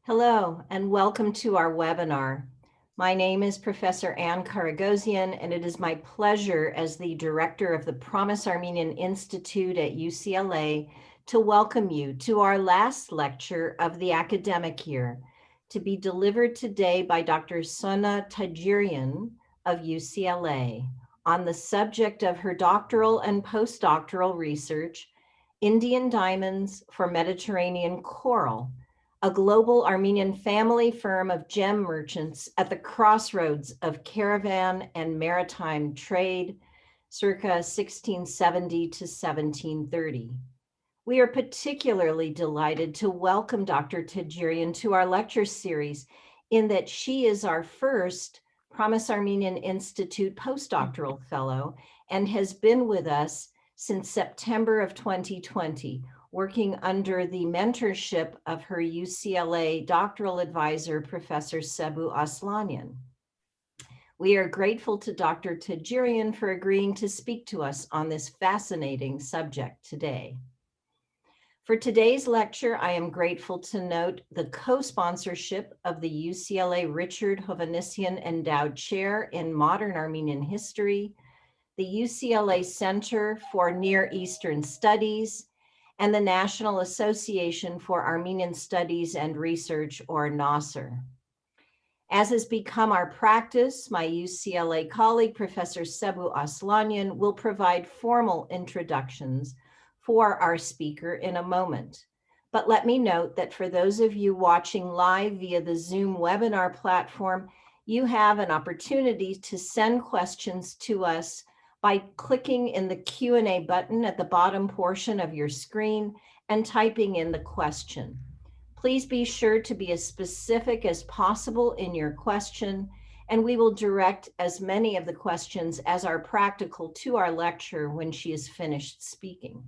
Hello, and welcome to our webinar. My name is Professor Ann Karagosian, and it is my pleasure as the director of the Promise Armenian Institute at UCLA to welcome you to our last lecture of the academic year, to be delivered today by Dr. Sona Tajiryan of UCLA on the subject of her doctoral and postdoctoral research, Indian Diamonds for Mediterranean Coral, a global Armenian family firm of gem merchants at the crossroads of caravan and maritime trade, circa 1670 to 1730. We are particularly delighted to welcome Dr. Tajiryan to our lecture series in that she is our first Promise Armenian Institute postdoctoral fellow and has been with us since September of 2020, working under the mentorship of her UCLA doctoral advisor, Professor Sebu Aslanyan. We are grateful to Dr. Tajiryan for agreeing to speak to us on this fascinating subject today. For today's lecture, I am grateful to note the co-sponsorship of the UCLA Richard Hovhannissian Endowed Chair in Modern Armenian History, the UCLA Center for Near Eastern Studies, and the National Association for Armenian Studies and Research, or NASR. As has become our practice, my UCLA colleague, Professor Sebu Aslanyan, will provide formal introductions for our speaker in a moment. But let me note that for those of you watching live via the Zoom webinar platform, you have an opportunity to send questions to us by clicking in the Q&A button at the bottom portion of your screen and typing in the question. Please be sure to be as specific as possible in your question, and we will direct as many of the questions as are practical to our lecturer when she is finished speaking.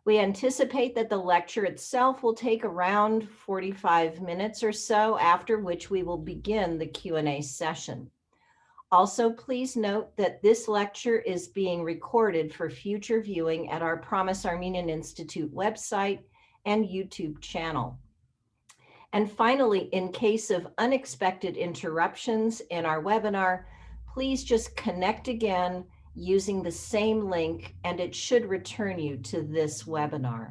We anticipate that the lecture itself will take around 45 minutes or so, after which we will begin the Q&A session. Also, please note that this lecture is being recorded for future viewing at our Promise Armenian Institute website and YouTube channel. And finally, in case of unexpected interruptions in our webinar, please just connect again using the same link, and it should return you to this webinar.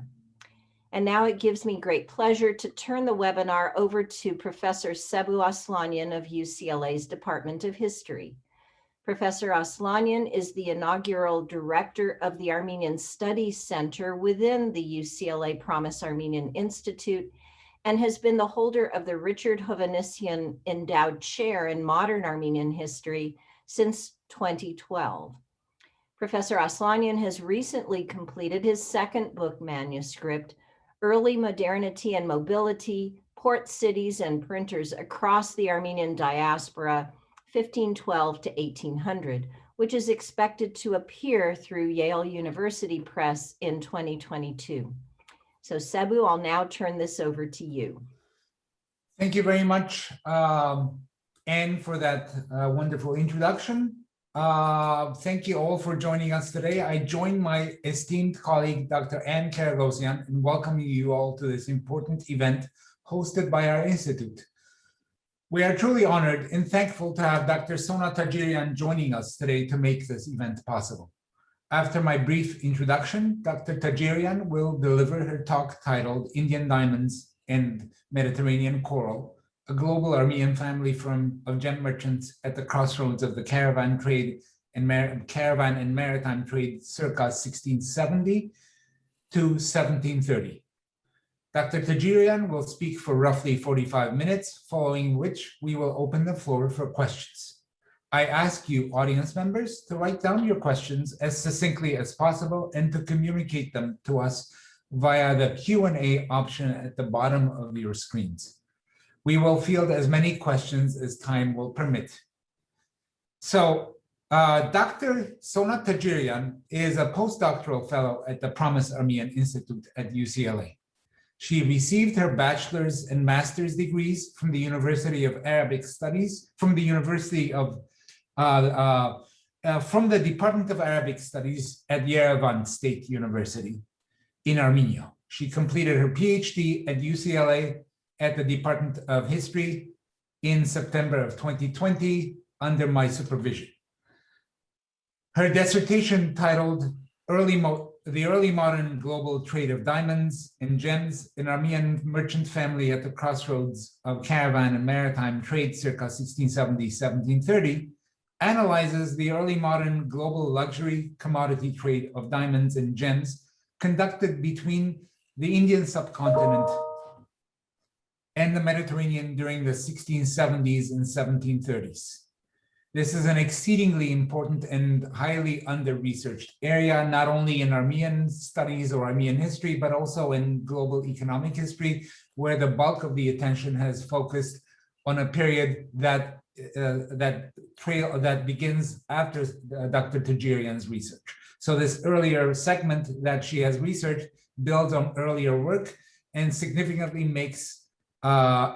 And now it gives me great pleasure to turn the webinar over to Professor Sebu Aslanyan of UCLA's Department of History. Professor Aslanyan is the inaugural director of the Armenian Studies Center within the UCLA Promise Armenian Institute and has been the holder of the Richard Hovhannissian Endowed Chair in Modern Armenian History since 2012. Professor Aslanyan has recently completed his second book manuscript, Early Modernity and Mobility, Port Cities and Printers Across the Armenian Diaspora, 1512 to 1800, which is expected to appear through Yale University Press in 2022. So Sebu, I'll now turn this over to you. Thank you very much, Anne, for that wonderful introduction. Thank you all for joining us today. I join my esteemed colleague, Dr. Ann Karagosian, in welcoming you all to this important event hosted by our institute. We are truly honored and thankful to have Dr. Sona Tajiryan joining us today to make this event possible. After my brief introduction, Dr. Tajiryan will deliver her talk titled Indian Diamonds and Mediterranean Coral, a global Armenian family firm of gem merchants at the crossroads of the caravan and maritime trade circa 1670 to 1730. Dr. Tajiryan will speak for roughly 45 minutes, following which we will open the floor for questions. I ask you, audience members, to write down your questions as succinctly as possible and to communicate them to us via the Q&A option at the bottom of your screens. We will field as many questions as time will permit. So, Dr. Sona Tajiryan is a postdoctoral fellow at the Promise Armenian Institute at UCLA. She received her bachelor's and master's degrees from the University of Arabic Studies, from the Department of Arabic Studies at Yerevan State University in Armenia. She completed her PhD at UCLA at the Department of History in September of 2020 under my supervision. Her dissertation titled The Early Modern Global Trade of Diamonds and Gems, an Armenian Merchant Family at the Crossroads of Caravan and Maritime Trade circa 1670-1730, analyzes the early modern global luxury commodity trade of diamonds and gems conducted between the Indian subcontinent and the Mediterranean during the 1670s and 1730s. This is an exceedingly important and highly under-researched area, not only in Armenian studies or Armenian history, but also in global economic history, where the bulk of the attention has focused on a period that begins after Dr. Tajiryan's research. So this earlier segment that she has researched builds on earlier work and significantly makes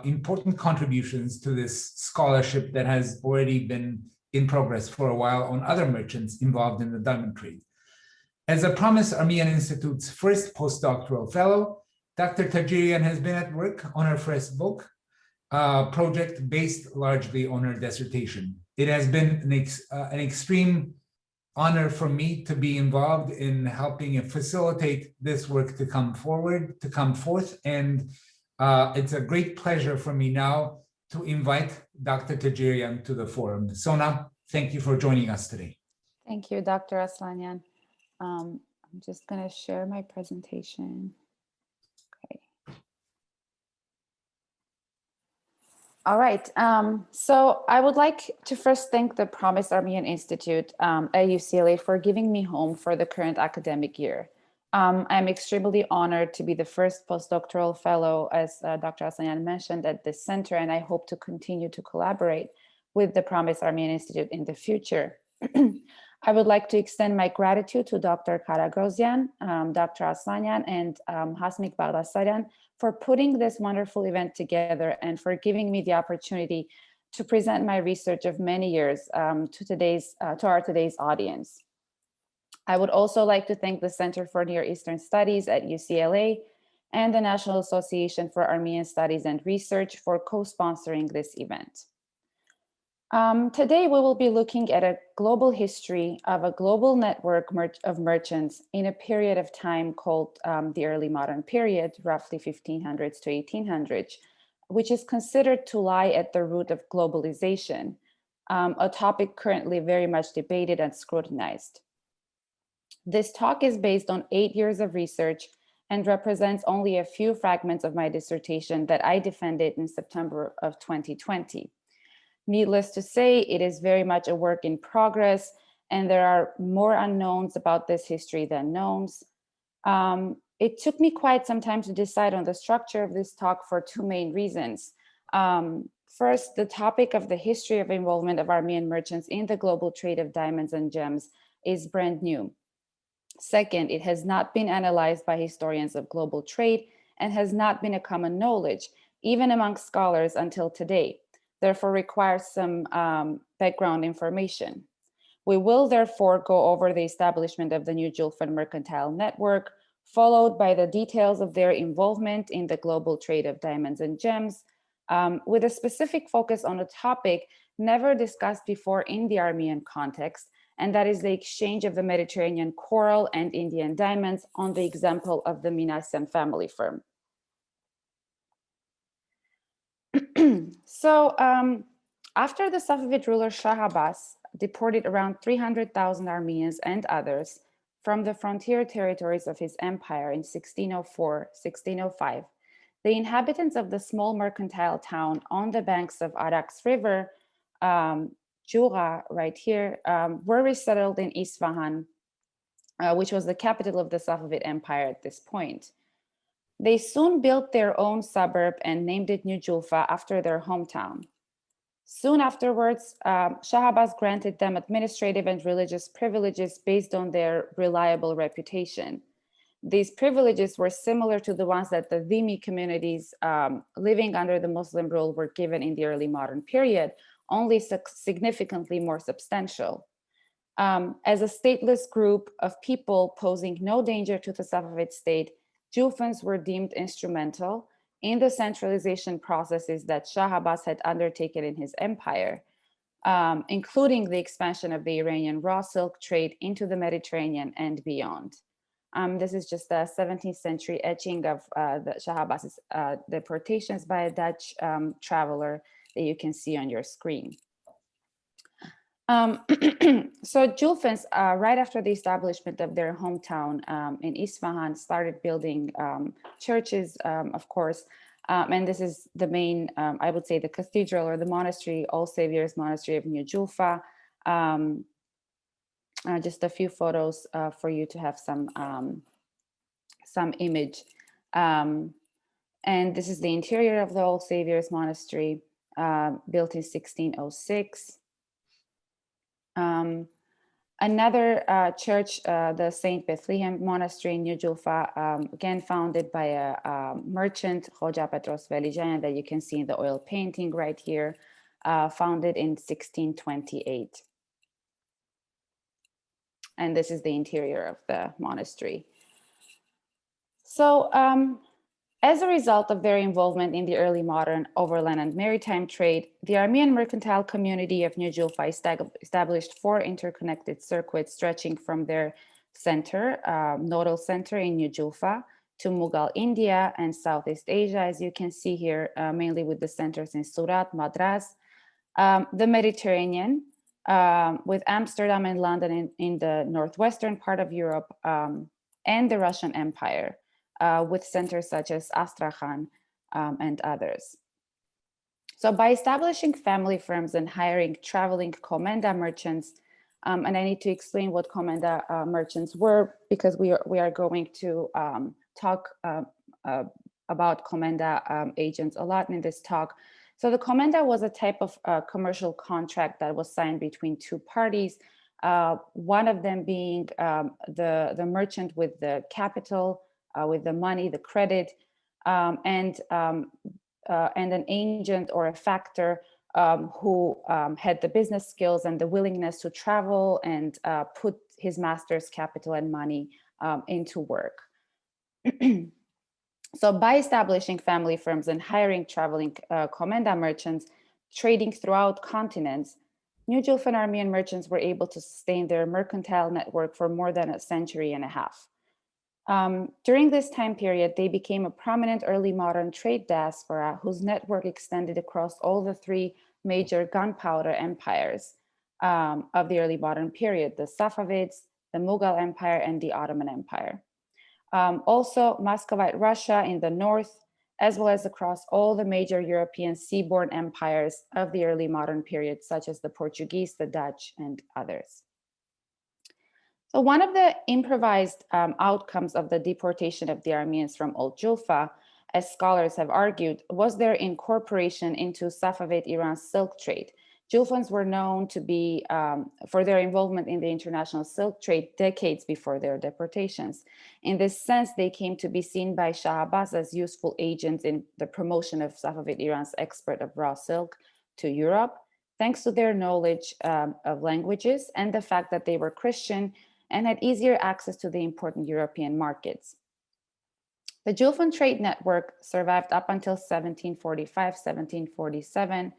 important contributions to this scholarship that has already been in progress for a while on other merchants involved in the diamond trade. As a Promise Armenian Institute's first postdoctoral fellow, Dr. Tajiryan has been at work on her first book, project based largely on her dissertation. It has been an extreme honor for me to be involved in helping and facilitate this work to come forth, and it's a great pleasure for me now to invite Dr. Tajiryan to the forum. Sona, thank you for joining us today. Thank you, Dr. Aslanyan. I'm just going to share my presentation. Okay. All right. So I would like to first thank the Promise Armenian Institute at UCLA for giving me home for the current academic year. I'm extremely honored to be the first postdoctoral fellow, as Dr. Aslanyan mentioned, at this center, and I hope to continue to collaborate with the Promise Armenian Institute in the future. I would like to extend my gratitude to Dr. Karagosian, Dr. Aslanyan, and Hasmik Baghdasaryan for putting this wonderful event together and for giving me the opportunity to present my research of many years to our today's audience. I would also like to thank the Center for Near Eastern Studies at UCLA and the National Association for Armenian Studies and Research for co-sponsoring this event. Today, we will be looking at a global history of a global network of merchants in a period of time called the early modern period, roughly 1500s to 1800s, which is considered to lie at the root of globalization, a topic currently very much debated and scrutinized. This talk is based on 8 years of research and represents only a few fragments of my dissertation that I defended in September of 2020. Needless to say, it is very much a work in progress, and there are more unknowns about this history than knowns. It took me quite some time to decide on the structure of this talk for two main reasons. First, the topic of the history of involvement of Armenian merchants in the global trade of diamonds and gems is brand new. Second, it has not been analyzed by historians of global trade and has not been a common knowledge, even among scholars until today. Therefore requires some background information. We will therefore go over the establishment of the New Julfan Mercantile Network, followed by the details of their involvement in the global trade of diamonds and gems, with a specific focus on a topic never discussed before in the Armenian context, and that is the exchange of the Mediterranean coral and Indian diamonds on the example of the Minassian family firm. So after the Safavid ruler Shah Abbas deported around 300,000 Armenians and others from the frontier territories of his empire in 1604-1605, the inhabitants of the small mercantile town on the banks of Arax River, Jura, right here, were resettled in Isfahan, which was the capital of the Safavid Empire at this point. They soon built their own suburb and named it New Julfa after their hometown. Soon afterwards, Shah Abbas granted them administrative and religious privileges based on their reliable reputation. These privileges were similar to the ones that the Dhimmi communities living under the Muslim rule were given in the early modern period, only significantly more substantial. As a stateless group of people posing no danger to the Safavid state, Julfans were deemed instrumental in the centralization processes that Shah Abbas had undertaken in his empire, including the expansion of the Iranian raw silk trade into the Mediterranean and beyond. This is just a 17th century etching of the Shah Abbas's deportations by a Dutch traveler that you can see on your screen. So Julfans, right after the establishment of their hometown in Isfahan, started building churches, of course, and this is the main, I would say, the cathedral or the monastery, All Saviors Monastery of New Julfa. Just a few photos for you to have some image. And this is the interior of the All Saviors Monastery, built in 1606. Another church, the Saint Bethlehem Monastery in New Julfa, again founded by a merchant, Hoja Petros Velijan, that you can see in the oil painting right here, founded in 1628. And this is the interior of the monastery. So as a result of their involvement in the early modern overland and maritime trade, the Armenian mercantile community of New Julfa established 4 interconnected circuits stretching from their center, nodal center in New Julfa, to Mughal India and Southeast Asia, as you can see here, mainly with the centers in Surat, Madras, the Mediterranean, with Amsterdam and London in the northwestern part of Europe, and the Russian Empire, with centers such as Astrakhan and others. So by establishing family firms and hiring traveling komenda merchants, and I need to explain what komenda merchants were, because we are going to talk about komenda agents a lot in this talk. So the komenda was a type of commercial contract that was signed between 2 parties, one of them being the merchant with the capital, with the money, the credit, and an agent or a factor who had the business skills and the willingness to travel and put his master's capital and money into work. So by establishing family firms and hiring traveling komenda merchants, trading throughout continents, New Julfan Armenian merchants were able to sustain their mercantile network for more than a century and a half. During this time period, they became a prominent early modern trade diaspora whose network extended across all the 3 major gunpowder empires of the early modern period: the Safavids, the Mughal Empire, and the Ottoman Empire. Also, Muscovite Russia in the north, as well as across all the major European seaborne empires of the early modern period, such as the Portuguese, the Dutch, and others. So one of the improvised outcomes of the deportation of the Armenians from Old Julfa, as scholars have argued, was their incorporation into Safavid Iran's silk trade. Julfans were known to be for their involvement in the international silk trade decades before their deportations. In this sense, they came to be seen by Shah Abbas as useful agents in the promotion of Safavid Iran's export of raw silk to Europe, thanks to their knowledge of languages and the fact that they were Christian and had easier access to the important European markets. The Julfan trade network survived up until 1745, 1747,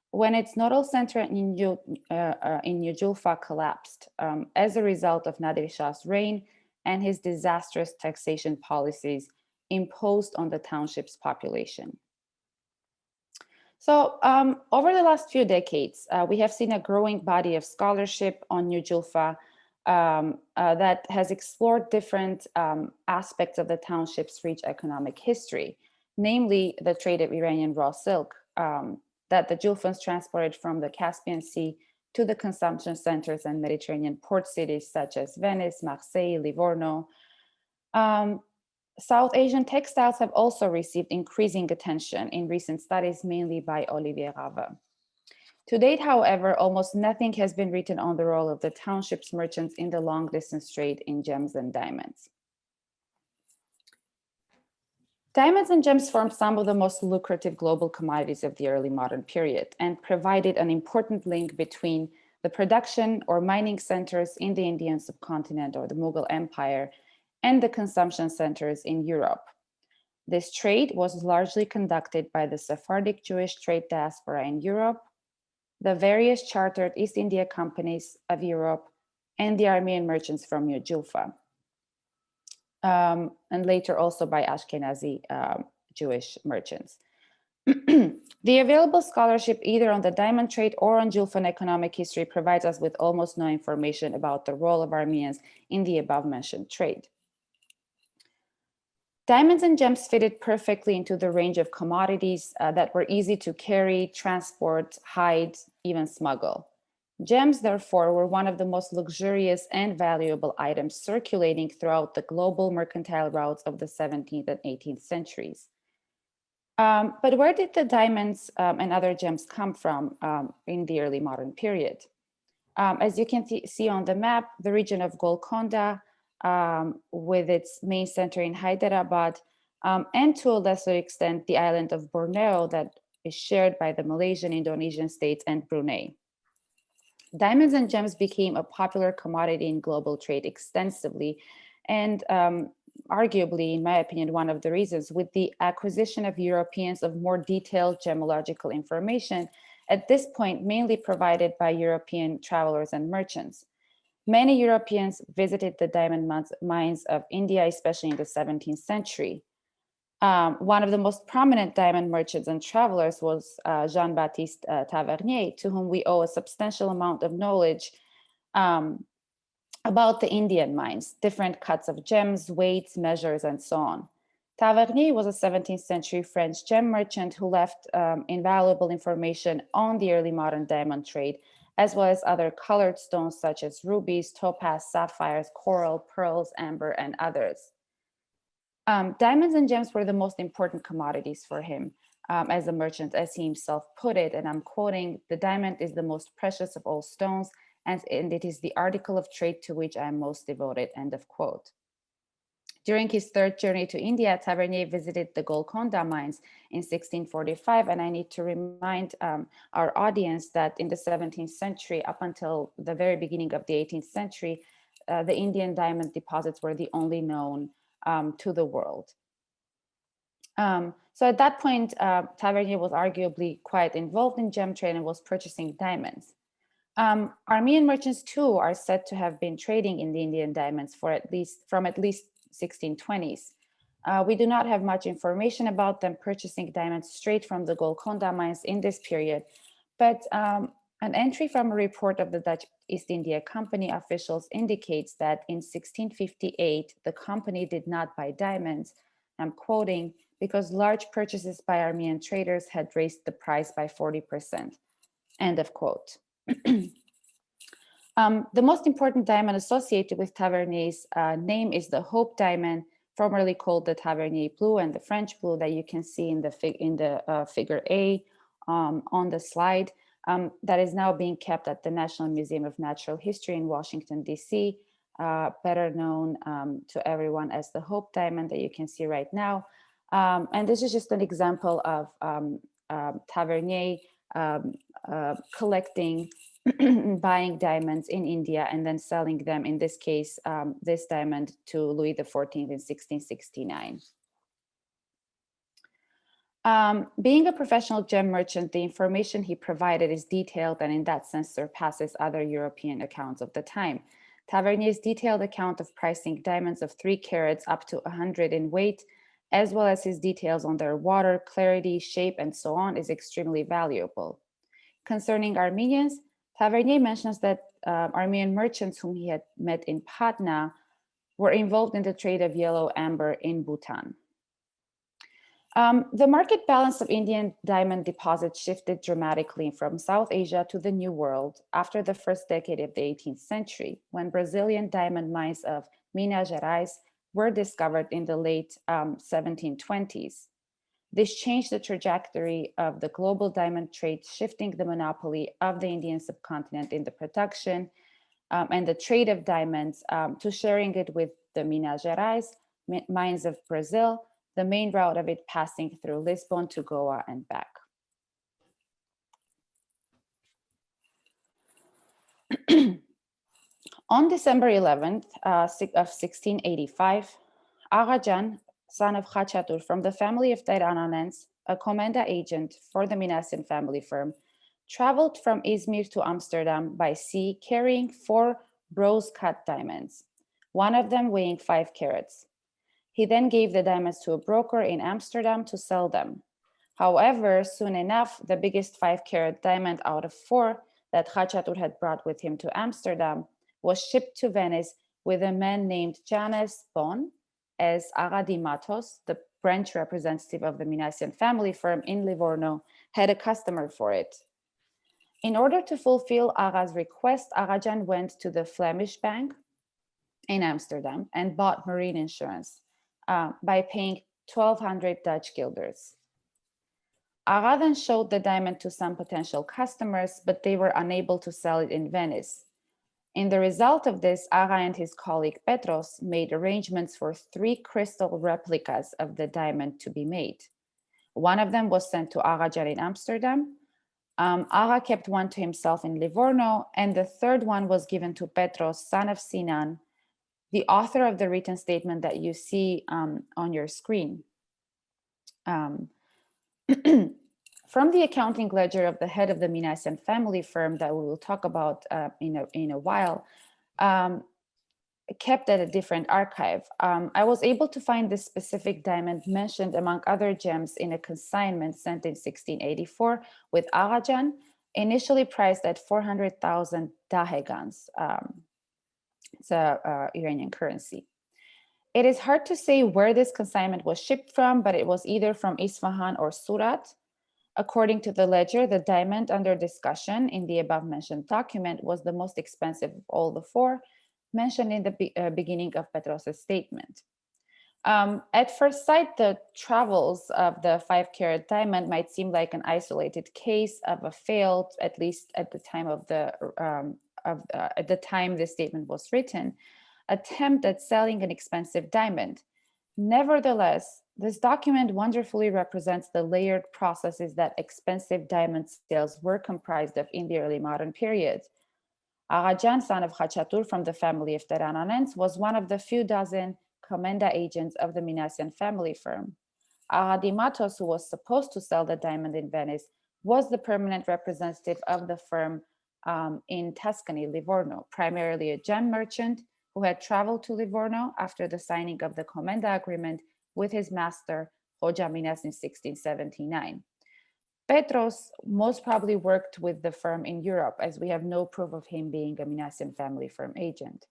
when its nodal center in New Julfa collapsed as a result of Nadir Shah's reign and his disastrous taxation policies imposed on the township's population. So over the last few decades, we have seen a growing body of scholarship on New Julfa that has explored different aspects of the township's rich economic history, namely the trade of Iranian raw silk that the Julfans transported from the Caspian Sea to the consumption centers and Mediterranean port cities such as Venice, Marseille, Livorno. South Asian textiles have also received increasing attention in recent studies, mainly by Olivier Rave. To date, however, almost nothing has been written on the role of the township's merchants in the long-distance trade in gems and diamonds. Diamonds and gems formed some of the most lucrative global commodities of the early modern period and provided an important link between the production or mining centers in the Indian subcontinent or the Mughal Empire and the consumption centers in Europe. This trade was largely conducted by the Sephardic Jewish trade diaspora in Europe, the various chartered East India companies of Europe, and the Armenian merchants from New Julfa, and later also by Ashkenazi Jewish merchants. The available scholarship either on the diamond trade or on Julfan economic history provides us with almost no information about the role of Armenians in the above-mentioned trade. Diamonds and gems fitted perfectly into the range of commodities that were easy to carry, transport, hide, even smuggle. Gems, therefore, were one of the most luxurious and valuable items circulating throughout the global mercantile routes of the 17th and 18th centuries. But where did the diamonds and other gems come from in the early modern period? As you can see on the map, the region of Golconda, with its main center in Hyderabad, and to a lesser extent, the island of Borneo that is shared by the Malaysian, Indonesian states, and Brunei. Diamonds and gems became a popular commodity in global trade extensively, and arguably, in my opinion, one of the reasons, with the acquisition of Europeans of more detailed gemological information, at this point mainly provided by European travelers and merchants. Many Europeans visited the diamond mines of India, especially in the 17th century. One of the most prominent diamond merchants and travelers was Jean-Baptiste Tavernier, to whom we owe a substantial amount of knowledge about the Indian mines, different cuts of gems, weights, measures, and so on. Tavernier was a 17th century French gem merchant who left invaluable information on the early modern diamond trade, as well as other colored stones such as rubies, topaz, sapphires, coral, pearls, amber, and others. Diamonds and gems were the most important commodities for him as a merchant, as he himself put it, and I'm quoting, "The diamond is the most precious of all stones, and it is the article of trade to which I am most devoted," end of quote. During his third journey to India, Tavernier visited the Golconda mines in 1645, and I need to remind our audience that in the 17th century, up until the very beginning of the 18th century, the Indian diamond deposits were the only known to the world. So at that point, Tavernier was arguably quite involved in gem trade and was purchasing diamonds. Armenian merchants too are said to have been trading in the Indian diamonds from at least 1620s. We do not have much information about them purchasing diamonds straight from the Golconda mines in this period, but an entry from a report of the Dutch East India Company officials indicates that in 1658, the company did not buy diamonds, I'm quoting, because large purchases by Armenian traders had raised the price by 40%, end of quote. The most important diamond associated with Tavernier's name is the Hope diamond, formerly called the Tavernier blue and the French blue that you can see in the figure A on the slide. That is now being kept at the National Museum of Natural History in Washington, D.C., better known to everyone as the Hope diamond that you can see right now. And this is just an example of Tavernier collecting, buying diamonds in India and then selling them, in this case, this diamond to Louis XIV in 1669. Being a professional gem merchant, the information he provided is detailed and in that sense surpasses other European accounts of the time. Tavernier's detailed account of pricing diamonds of 3 carats up to 100 in weight, as well as his details on their water, clarity, shape, and so on, is extremely valuable. Concerning Armenians, Tavernier mentions that Armenian merchants whom he had met in Patna were involved in the trade of yellow amber in Bhutan. The market balance of Indian diamond deposits shifted dramatically from South Asia to the New World after the first decade of the 18th century, when Brazilian diamond mines of Minas Gerais were discovered in the late 1720s. This changed the trajectory of the global diamond trade, shifting the monopoly of the Indian subcontinent in the production and the trade of diamonds to sharing it with the Minas Gerais mines of Brazil, the main route of it passing through Lisbon to Goa and back. On December 11th of 1685, Aghajan son of Khachatur, from the family of Tajiryan, a Komenda agent for the Minassian family firm, traveled from Izmir to Amsterdam by sea carrying 4 rose-cut diamonds, one of them weighing 5 carats. He then gave the diamonds to a broker in Amsterdam to sell them. However, soon enough, the biggest 5-carat diamond out of 4 that Khachatur had brought with him to Amsterdam was shipped to Venice with a man named Janez Bon as Aga di Matos, the branch representative of the Minassian family firm in Livorno, had a customer for it. In order to fulfill Aga's request, Agajan went to the Flemish bank in Amsterdam and bought marine insurance by paying 1,200 Dutch guilders. Aga then showed the diamond to some potential customers, but they were unable to sell it in Venice. In the result of this, Aga and his colleague Petros made arrangements for 3 crystal replicas of the diamond to be made. One of them was sent to Agajan in Amsterdam. Aga kept one to himself in Livorno, and the third one was given to Petros, son of Sinan, the author of the written statement that you see on your screen. From the accounting ledger of the head of the Minassian family firm that we will talk about in a while, kept at a different archive, I was able to find this specific diamond mentioned among other gems in a consignment sent in 1684 with Agajan, initially priced at 400,000 dahegans. It's Iranian currency. It is hard to say where this consignment was shipped from, but it was either from Isfahan or Surat. According to the ledger, the diamond under discussion in the above mentioned document was the most expensive of all the 4 mentioned in the beginning of Petros' statement. At first sight, the travels of the 5-carat diamond might seem like an isolated case of a failed, at least at the time of at the time this statement was written, attempt at selling an expensive diamond. Nevertheless, this document wonderfully represents the layered processes that expensive diamond sales were comprised of in the early modern period. Agajan, son of Khachatur from the family of Tajiryan, was one of the few dozen Komenda agents of the Minassian family firm. Aga di Matos, who was supposed to sell the diamond in Venice, was the permanent representative of the firm in Tuscany, Livorno, primarily a gem merchant who had traveled to Livorno after the signing of the Komenda agreement with his master, Hoja Minas, in 1679. Petros most probably worked with the firm in Europe, as we have no proof of him being a Minassian family firm agent.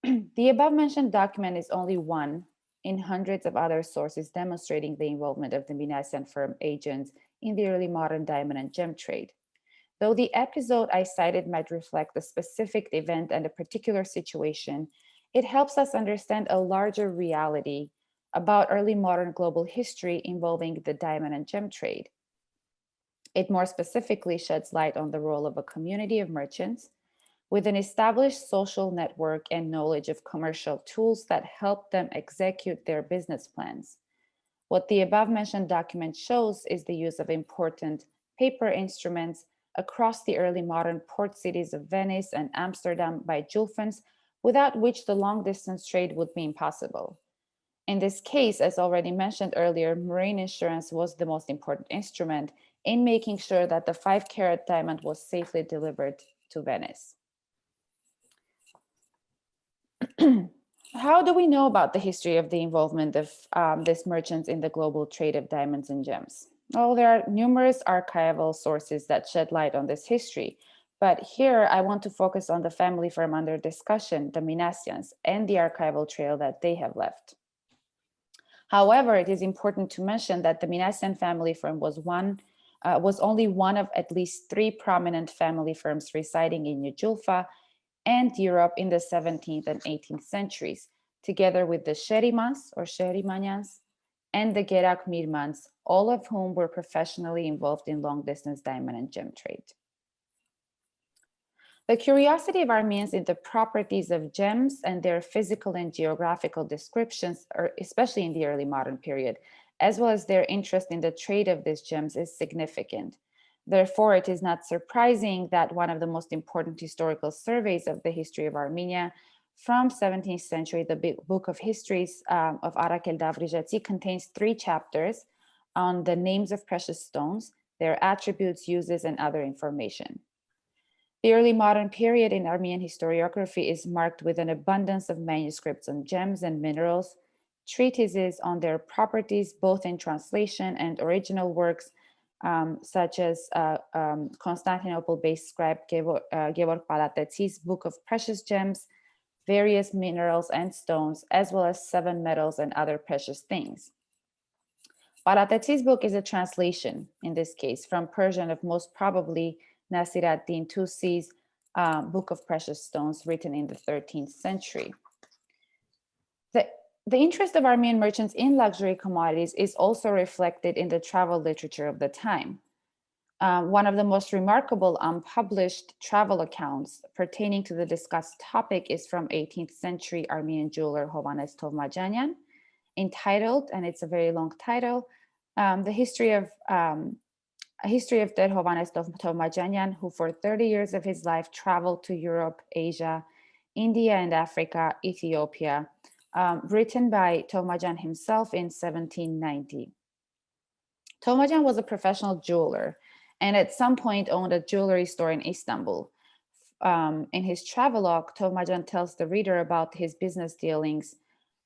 The above-mentioned document is only one in hundreds of other sources demonstrating the involvement of the Minassian firm agents in the early modern diamond and gem trade. Though the episode I cited might reflect a specific event and a particular situation, it helps us understand a larger reality about early modern global history involving the diamond and gem trade. It more specifically sheds light on the role of a community of merchants with an established social network and knowledge of commercial tools that help them execute their business plans. What the above-mentioned document shows is the use of important paper instruments across the early modern port cities of Venice and Amsterdam by Julfans, without which the long-distance trade would be impossible. In this case, as already mentioned earlier, marine insurance was the most important instrument in making sure that the 5-carat diamond was safely delivered to Venice. How do we know about the history of the involvement of these merchants in the global trade of diamonds and gems? Well, there are numerous archival sources that shed light on this history, but here I want to focus on the family firm under discussion, the Minassians, and the archival trail that they have left. However, it is important to mention that the Minassian family firm was only one of at least 3 prominent family firms residing in New Julfa and Europe in the 17th and 18th centuries, together with the Sherimans or Sherimanians and the Guerak-Mirmans, all of whom were professionally involved in long-distance diamond and gem trade. The curiosity of Armenians in the properties of gems and their physical and geographical descriptions, especially in the early modern period, as well as their interest in the trade of these gems, is significant. Therefore, it is not surprising that one of the most important historical surveys of the history of Armenia from 17th century, the Book of Histories of Arakel Davrijatsi contains 3 chapters on the names of precious stones, their attributes, uses, and other information. The early modern period in Armenian historiography is marked with an abundance of manuscripts on gems and minerals, treatises on their properties, both in translation and original works, such as Constantinople-based scribe Guerak-Mirmans' Book of Precious Gems, various minerals and stones, as well as 7 metals and other precious things. Balatetsi's book is a translation, in this case, from Persian of most probably Nasir ad-Din Tusi's Book of Precious Stones, written in the 13th century. The interest of Armenian merchants in luxury commodities is also reflected in the travel literature of the time. One of the most remarkable unpublished travel accounts pertaining to the discussed topic is from 18th century Armenian jeweler Hovannes Tovmajanyan, entitled, and it's a very long title, A History of Dead Hovannes Tovmajanyan, who for 30 years of his life traveled to Europe, Asia, India and Africa, Ethiopia, written by Tovmajan himself in 1790. Tovmajan was a professional jeweler and at some point owned a jewelry store in Istanbul. In his travelogue, Tovmajan tells the reader about his business dealings,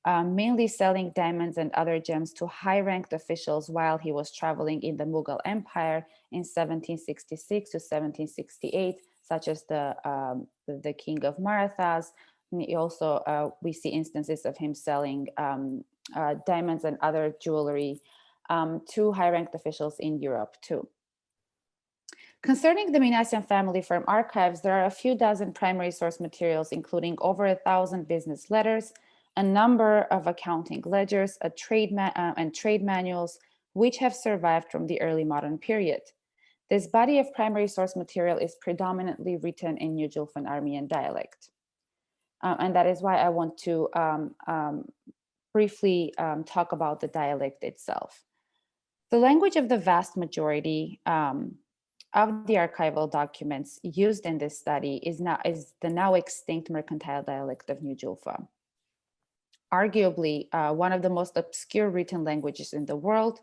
mainly selling diamonds and other gems to high-ranked officials while he was traveling in the Mughal Empire in 1766 to 1768, such as the King of Marathas. Also, we see instances of him selling diamonds and other jewelry to high-ranked officials in Europe too. Concerning the Minassian family firm archives, there are a few dozen primary source materials, including over 1,000 business letters, a number of accounting ledgers, and trade manuals, which have survived from the early modern period. This body of primary source material is predominantly written in New Julfan Armenian dialect. And that is why I want to briefly talk about the dialect itself. The language of the vast majority of the archival documents used in this study is the now extinct mercantile dialect of New Julfa. Arguably, one of the most obscure written languages in the world,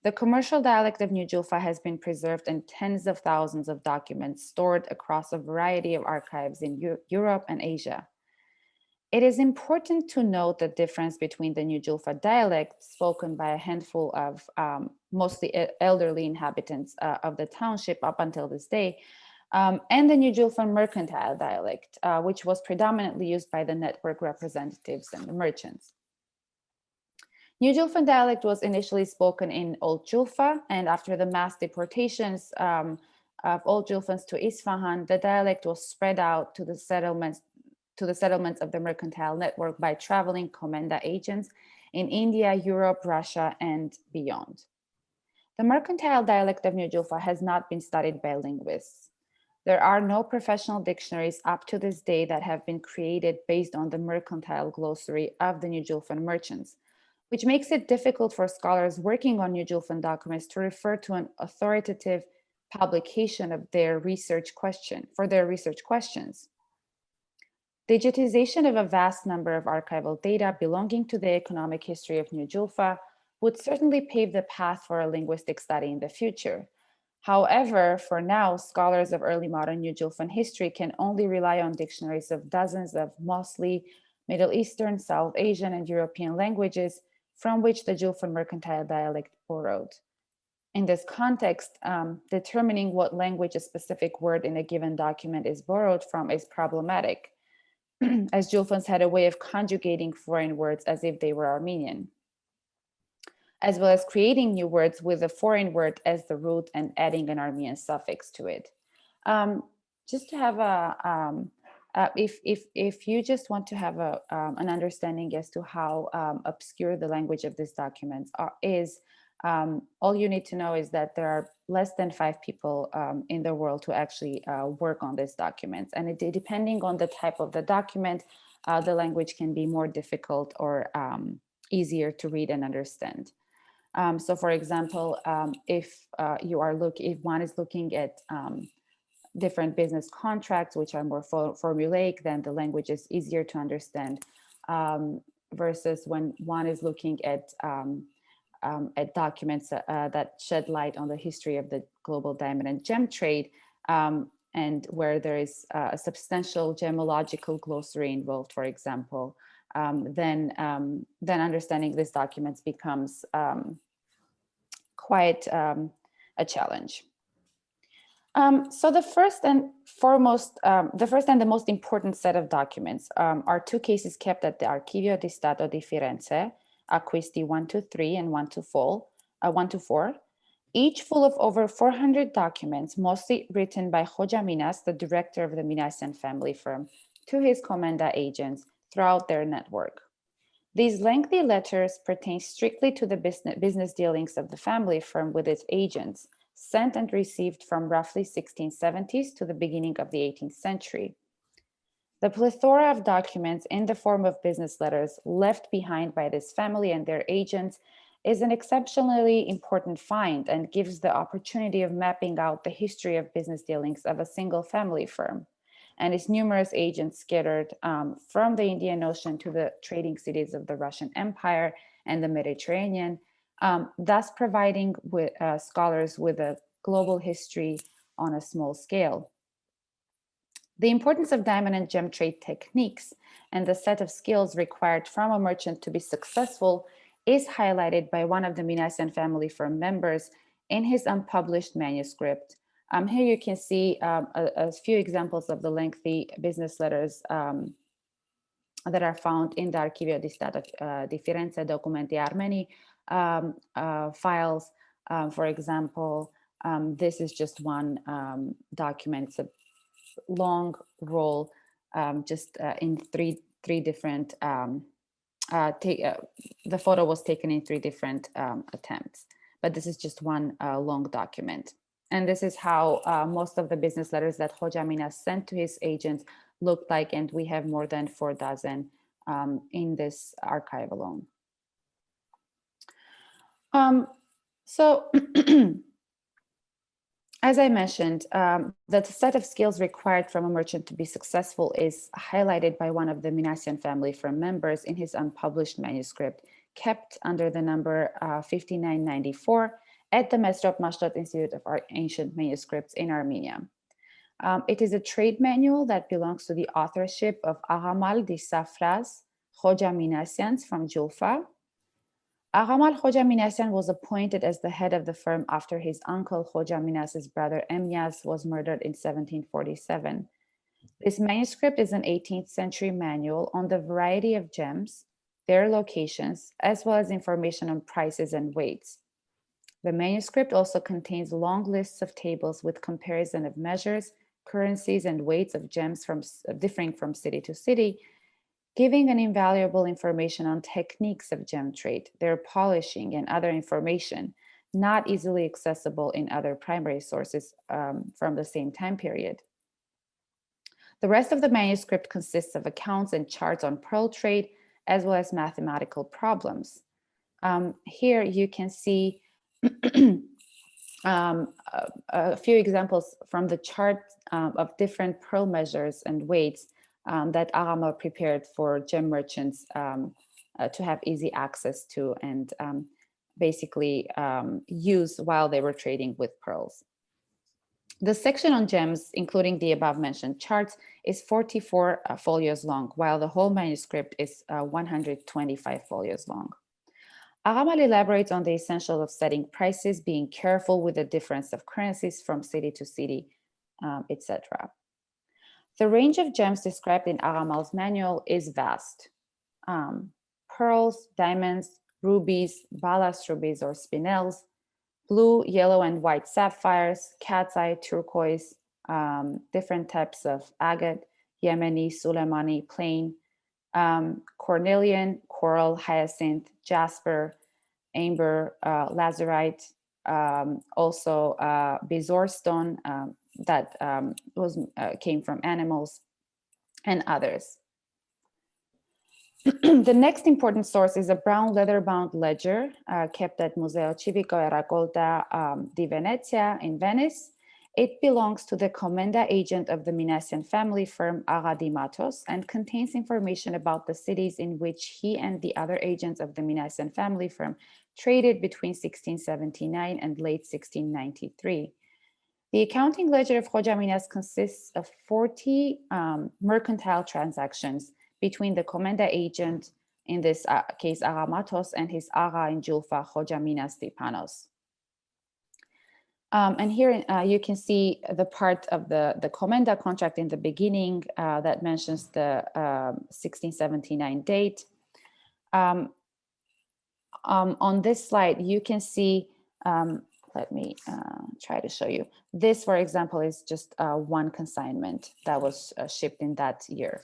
the commercial dialect of New Julfa has been preserved in tens of thousands of documents stored across a variety of archives in Europe and Asia. It is important to note the difference between the New Julfa dialect spoken by a handful of mostly elderly inhabitants of the township up until this day, and the New Julfan mercantile dialect, which was predominantly used by the network representatives and the merchants. New Julfan dialect was initially spoken in Old Julfa, and after the mass deportations of Old Julfans to Isfahan, the dialect was spread out to the settlements of the mercantile network by traveling Komenda agents in India, Europe, Russia, and beyond. The mercantile dialect of New Julfa has not been studied by linguists. There are no professional dictionaries up to this day that have been created based on the mercantile glossary of the New Julfan merchants, which makes it difficult for scholars working on New Julfan documents to refer to an authoritative publication of their research questions. Digitization of a vast number of archival data belonging to the economic history of New Julfa would certainly pave the path for a linguistic study in the future. However, for now, scholars of early modern New Julfan history can only rely on dictionaries of dozens of mostly Middle Eastern, South Asian, and European languages from which the Julfan mercantile dialect borrowed. In this context, determining what language a specific word in a given document is borrowed from is problematic, as Julfans had a way of conjugating foreign words as if they were Armenian, as well as creating new words with a foreign word as the root and adding an Armenian suffix to it. Just to have if you just want to have an understanding as to how obscure the language of these documents is, all you need to know is that there are less than 5 people in the world who actually work on these documents. And depending on the type of the document, the language can be more difficult or easier to read and understand. So for example, if one is looking at different business contracts, which are more formulaic, then the language is easier to understand, versus when one is looking at documents that shed light on the history of the global diamond and gem trade, and where there is a substantial gemological glossary involved, for example, then understanding these documents becomes quite a challenge. So the first and the most important set of documents are two cases kept at the Archivio di Stato di Firenze, Acquisti 123 and 124, each full of over 400 documents, mostly written by Hoxha Minas, the director of the Minassian family firm, to his Comenda agents throughout their network. These lengthy letters pertain strictly to the business dealings of the family firm with its agents, sent and received from roughly 1670s to the beginning of the 18th century. The plethora of documents in the form of business letters left behind by this family and their agents is an exceptionally important find and gives the opportunity of mapping out the history of business dealings of a single family firm and its numerous agents scattered from the Indian Ocean to the trading cities of the Russian Empire and the Mediterranean, thus providing scholars with a global history on a small scale. The importance of diamond and gem trade techniques and the set of skills required from a merchant to be successful is highlighted by one of the Minassian family firm members in his unpublished manuscript. Here you can see a few examples of the lengthy business letters that are found in the Archivio di Stato di Firenze Documenti Armeni files. For example, this is just one document. It's a long roll, just in three different. The photo was taken in 3 different attempts, but this is just one long document. And this is how most of the business letters that Hoxha Minas sent to his agents looked like, and we have more than 4 dozen in this archive alone. So as I mentioned, the set of skills required from a merchant to be successful is highlighted by one of the Minassian family firm members in his unpublished manuscript, kept under the number 5994 at the Mesrop Mashtat Institute of Ancient Manuscripts in Armenia. It is a trade manual that belongs to the authorship of Aghamal di Safras Hoxha Minassians from Julfa. Aghamal Hoxha Minassian was appointed as the head of the firm after his uncle Hoxha Minas's brother Emyas was murdered in 1747. This manuscript is an 18th century manual on the variety of gems, their locations, as well as information on prices and weights. The manuscript also contains long lists of tables with comparison of measures, currencies, and weights of gems differing from city to city, giving an invaluable information on techniques of gem trade, their polishing, and other information not easily accessible in other primary sources from the same time period. The rest of the manuscript consists of accounts and charts on pearl trade, as well as mathematical problems. Here you can see a few examples from the chart of different pearl measures and weights that Aghamal prepared for gem merchants to have easy access to and basically use while they were trading with pearls. The section on gems, including the above mentioned charts, is 44 folios long, while the whole manuscript is 125 folios long. Aghamal elaborates on the essentials of setting prices, being careful with the difference of currencies from city to city, etc. The range of gems described in Aghamal's manual is vast. Pearls, diamonds, rubies, balas rubies or spinels, blue, yellow, and white sapphires, cat's eye, turquoise, different types of agate, Yemeni, Suleimani, plain, cornelian, coral, hyacinth, jasper, amber, lazurite, also bezoar stone that came from animals, and others. The next important source is a brown leather-bound ledger kept at Museo Civico e Raccolta di Venezia in Venice, It belongs to the Comenda agent of the Minassian family firm Aga di Matos and contains information about the cities in which he and the other agents of the Minassian family firm traded between 1679 and late 1693. The accounting ledger of Hoja Minas consists of 40 mercantile transactions between the Comenda agent, in this case Aga Matos, and his Aga in Julfa, Hoja Minas Stepanos. And here you can see the part of the Comenda contract in the beginning that mentions the 1679 date. On this slide, you can see, let me try to show you. This, for example, is just one consignment that was shipped in that year.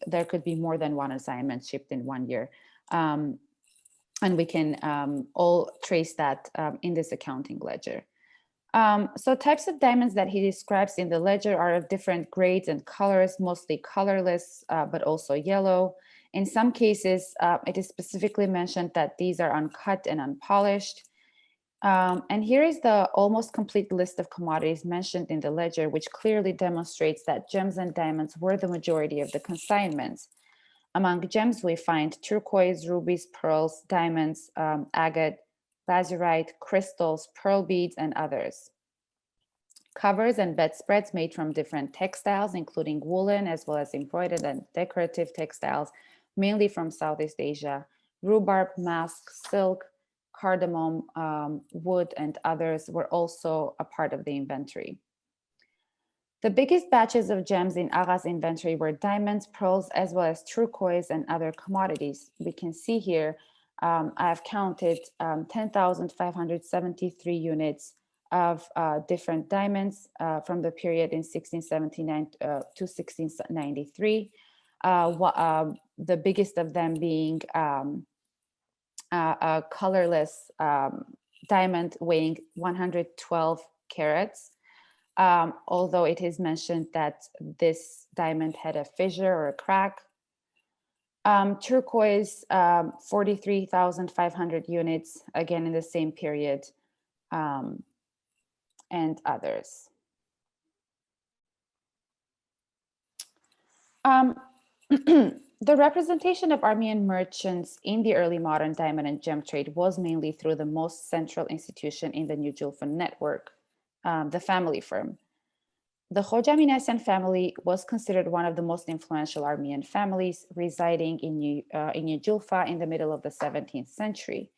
There could be more than one assignment shipped in 1 year. And we can all trace that in this accounting ledger. So types of diamonds that he describes in the ledger are of different grades and colors, mostly colorless, but also yellow. In some cases, it is specifically mentioned that these are uncut and unpolished. And here is the almost complete list of commodities mentioned in the ledger, which clearly demonstrates that gems and diamonds were the majority of the consignments. Among gems, we find turquoise, rubies, pearls, diamonds, agate, lazurite, crystals, pearl beads, and others. Covers and bedspreads made from different textiles, including woolen as well as embroidered and decorative textiles, mainly from Southeast Asia, rhubarb, musk, silk, cardamom, wood, and others were also a part of the inventory. The biggest batches of gems in Aga's inventory were diamonds, pearls, as well as turquoise and other commodities. We can see here, I've counted 10,573 units of different diamonds from the period in 1679 to 1693. The biggest of them being a colorless diamond weighing 112 carats. Although it is mentioned that this diamond had a fissure or a crack. Turquoise, 43,500 units, again in the same period, and others. The representation of Armenian merchants in the early modern diamond and gem trade was mainly through the most central institution in the New Julfan network, the family firm. The Hoja Minassian family was considered one of the most influential Armenian families residing in New Julfa in the middle of the 17th century.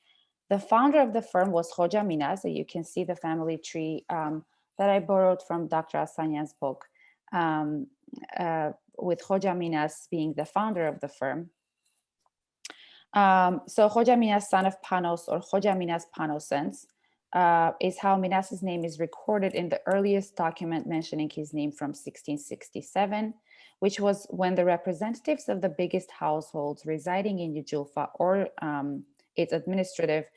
The founder of the firm was Hoja Minas. You can see the family tree that I borrowed from Dr. Asanyan's book, with Hoja Minas being the founder of the firm. So Hoja Minas, son of Panos, or Hoja Minas Panosens, is how Minas's name is recorded in the earliest document mentioning his name from 1667, which was when the representatives of the biggest households residing in Julfa or its administrative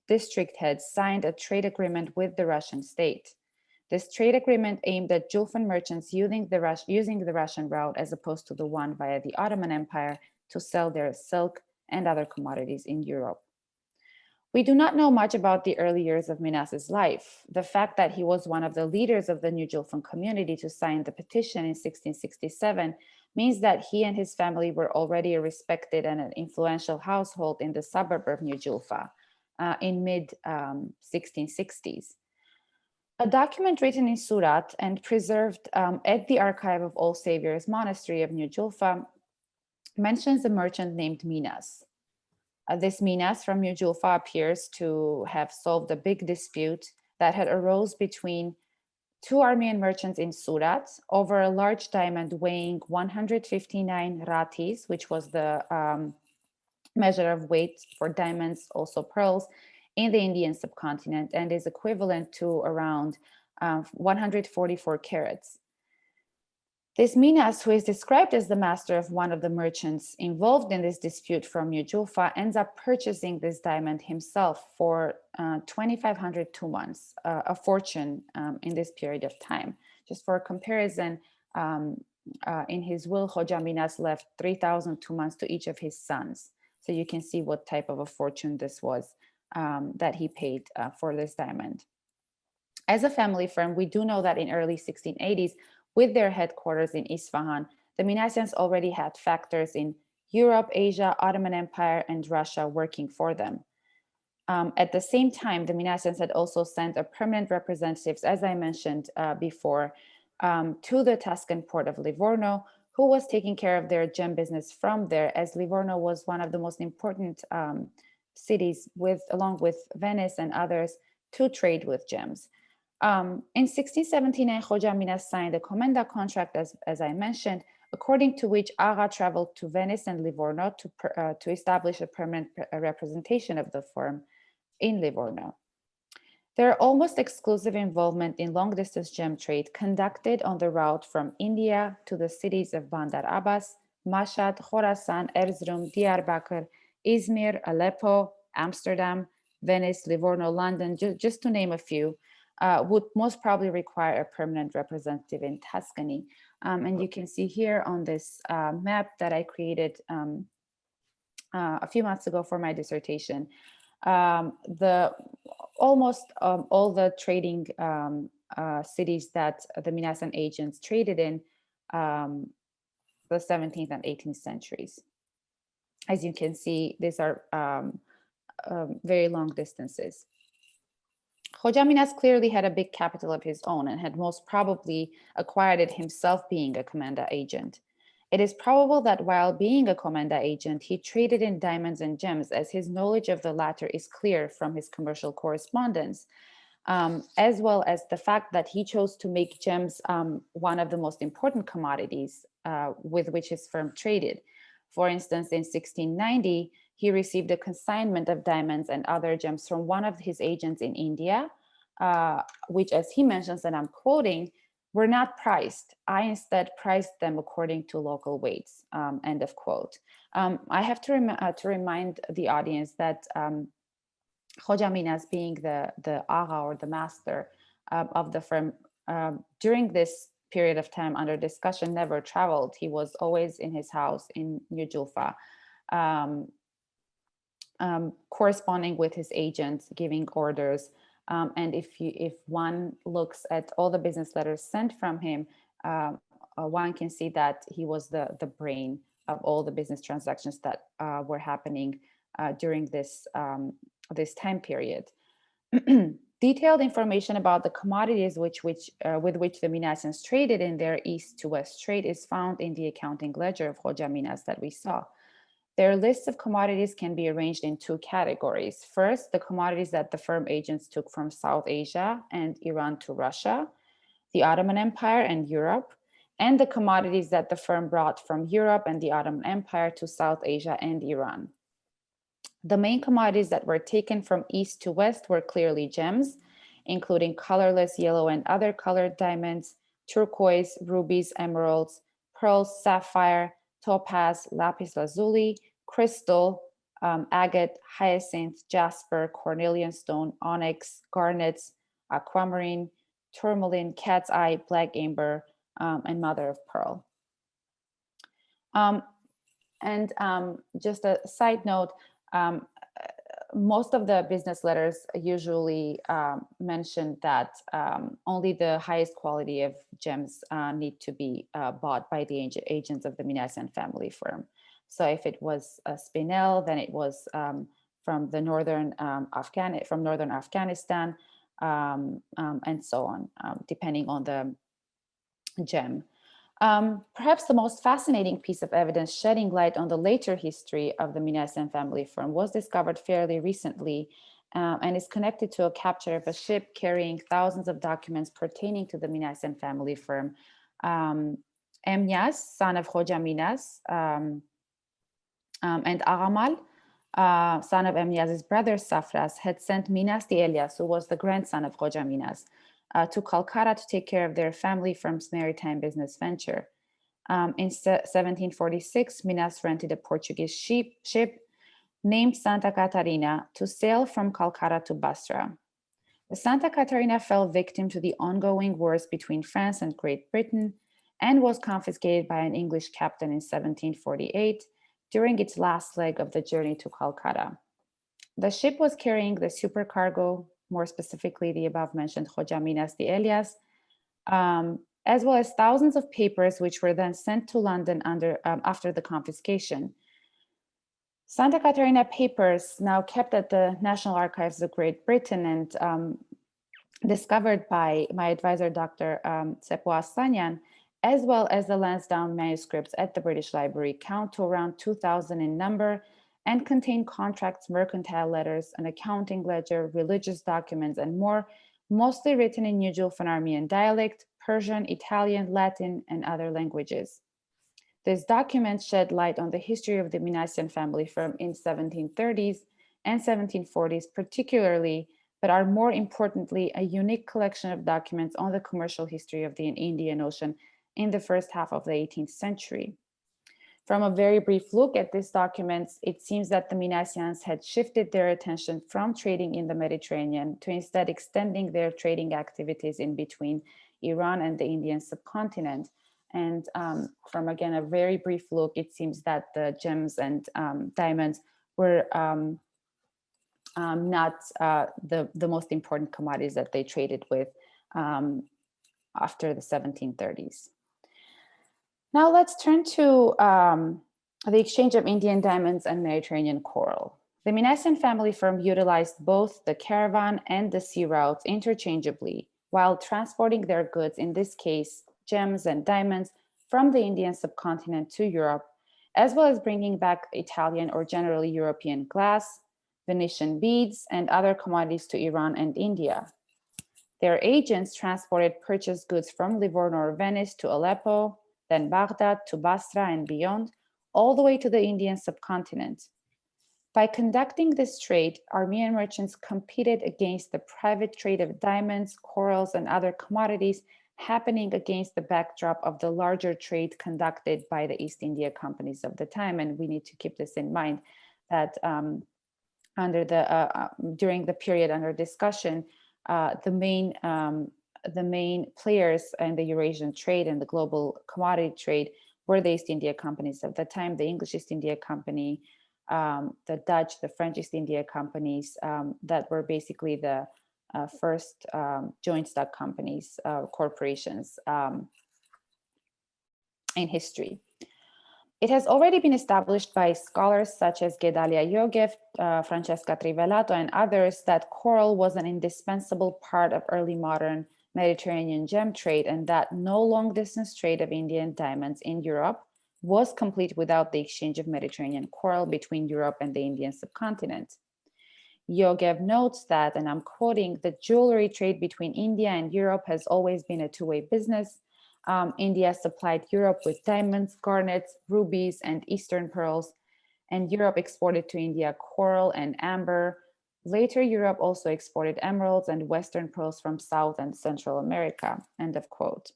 district heads signed a trade agreement with the Russian state. This trade agreement aimed at Julfan merchants using the Russian route as opposed to the one via the Ottoman Empire to sell their silk and other commodities in Europe. We do not know much about the early years of Minas's life. The fact that he was one of the leaders of the New Julfan community to sign the petition in 1667 means that he and his family were already a respected and an influential household in the suburb of New Julfa in mid-1660s. A document written in Surat and preserved at the Archive of All Saviors Monastery of New Julfa mentions a merchant named Minas. This Minas from New Julfa appears to have solved a big dispute that had arose between two Armenian merchants in Surat over a large diamond weighing 159 ratis, which was the measure of weight for diamonds, also pearls, in the Indian subcontinent, and is equivalent to around 144 carats. This Minas, who is described as the master of one of the merchants involved in this dispute from New Julfa, ends up purchasing this diamond himself for 2,500 tumans, a fortune in this period of time. Just for comparison, in his will, Hoja Minas left 3,000 tumans to each of his sons. So you can see what type of a fortune this was that he paid for this diamond. As a family firm, we do know that in early 1680s, with their headquarters in Isfahan, the Minassians already had factors in Europe, Asia, Ottoman Empire, and Russia working for them. At the same time, the Minassians had also sent a permanent representatives, as I mentioned before, to the Tuscan port of Livorno, who was taking care of their gem business from there, as Livorno was one of the most important cities, along with Venice and others, to trade with gems. In 1679, Hoja Minas signed a Comenda contract, as I mentioned, according to which Aga traveled to Venice and Livorno to establish a permanent representation of the firm in Livorno. Their almost exclusive involvement in long-distance gem trade conducted on the route from India to the cities of Bandar Abbas, Mashhad, Khorasan, Erzurum, Diyarbakir, Izmir, Aleppo, Amsterdam, Venice, Livorno, London, just to name a few, would most probably require a permanent representative in Tuscany. And you can see here on this map that I created a few months ago for my dissertation, almost all the trading cities that the Minassian agents traded in the 17th and 18th centuries. As you can see, these are very long distances. Hoja Minas clearly had a big capital of his own and had most probably acquired it himself, being a Comenda agent. It is probable that while being a Comenda agent, he traded in diamonds and gems, as his knowledge of the latter is clear from his commercial correspondence, as well as the fact that he chose to make gems one of the most important commodities with which his firm traded. For instance, in 1690, he received a consignment of diamonds and other gems from one of his agents in India, which, as he mentions, and I'm quoting, were not priced. I instead priced them according to local weights, end of quote. I have to remind the audience that Hoja Minas, being the aga or the master of the firm, during this period of time under discussion, never traveled. He was always in his house in New Julfa, corresponding with his agents, giving orders. And if one looks at all the business letters sent from him, one can see that he was the brain of all the business transactions that were happening during this time period. Detailed information about the commodities with which the Minassians traded in their east to west trade is found in the accounting ledger of Hoja Minas that we saw. Their list of commodities can be arranged in two categories. First, the commodities that the firm agents took from South Asia and Iran to Russia, the Ottoman Empire and Europe, and the commodities that the firm brought from Europe and the Ottoman Empire to South Asia and Iran. The main commodities that were taken from east to west were clearly gems, including colorless yellow and other colored diamonds, turquoise, rubies, emeralds, pearls, sapphire, topaz, lapis lazuli, crystal, agate, hyacinth, jasper, cornelian stone, onyx, garnets, aquamarine, tourmaline, cat's eye, black amber, and mother of pearl. Just a side note, most of the business letters usually mention that only the highest quality of gems need to be bought by the agents of the Minassian family firm. So if it was a spinel, then it was from the northern Afghanistan, and so on, depending on the gem. Perhaps the most fascinating piece of evidence shedding light on the later history of the Minassian family firm was discovered fairly recently and is connected to a capture of a ship carrying thousands of documents pertaining to the Minassian family firm. Emnias, son of Hoja Minas, and Agamal, son of Emnias's brother Safras, had sent Minas de Elias, who was the grandson of Hoja Minas, to Calcutta to take care of their family firm's maritime business venture. In 1746, Minas rented a Portuguese ship named Santa Catarina to sail from Calcutta to Basra. The Santa Catarina fell victim to the ongoing wars between France and Great Britain and was confiscated by an English captain in 1748 during its last leg of the journey to Calcutta. The ship was carrying the supercargo more specifically the above mentioned Hoja Minas de Elias, as well as thousands of papers which were then sent to London after the confiscation. Santa Catarina papers, now kept at the National Archives of Great Britain and discovered by my advisor, Dr. Seppo Aslanyan, as well as the Lansdowne manuscripts at the British Library, count to around 2,000 in number and contain contracts, mercantile letters, an accounting ledger, religious documents, and more, mostly written in New Armenian dialect, Persian, Italian, Latin, and other languages. These documents shed light on the history of the Minassian family firm in 1730s and 1740s particularly, but are more importantly a unique collection of documents on the commercial history of the Indian Ocean in the first half of the 18th century. From a very brief look at these documents, it seems that the Minassians had shifted their attention from trading in the Mediterranean to instead extending their trading activities in between Iran and the Indian subcontinent. And from, again, a very brief look, it seems that the gems and diamonds were not the most important commodities that they traded with after the 1730s. Now let's turn to the exchange of Indian diamonds and Mediterranean coral. The Minassian family firm utilized both the caravan and the sea routes interchangeably while transporting their goods, in this case, gems and diamonds, from the Indian subcontinent to Europe, as well as bringing back Italian or generally European glass, Venetian beads, and other commodities to Iran and India. Their agents transported purchased goods from Livorno or Venice to Aleppo, then Baghdad to Basra and beyond, all the way to the Indian subcontinent. By conducting this trade, Armenian merchants competed against the private trade of diamonds, corals, and other commodities happening against the backdrop of the larger trade conducted by the East India companies of the time. And we need to keep this in mind that during the period under discussion, the main players in the Eurasian trade and the global commodity trade were the East India companies of the time, the English East India Company, the Dutch, the French East India companies that were basically the first joint stock companies, corporations in history. It has already been established by scholars such as Gedalia Yogev, Francesca Trivelato, and others that coral was an indispensable part of early modern Mediterranean gem trade, and that no long-distance trade of Indian diamonds in Europe was complete without the exchange of Mediterranean coral between Europe and the Indian subcontinent. Yogev notes that, and I'm quoting, the jewelry trade between India and Europe has always been a two-way business. India supplied Europe with diamonds, garnets, rubies, and Eastern pearls, and Europe exported to India coral and amber. Later, Europe also exported emeralds and Western pearls from South and Central America, end of quote.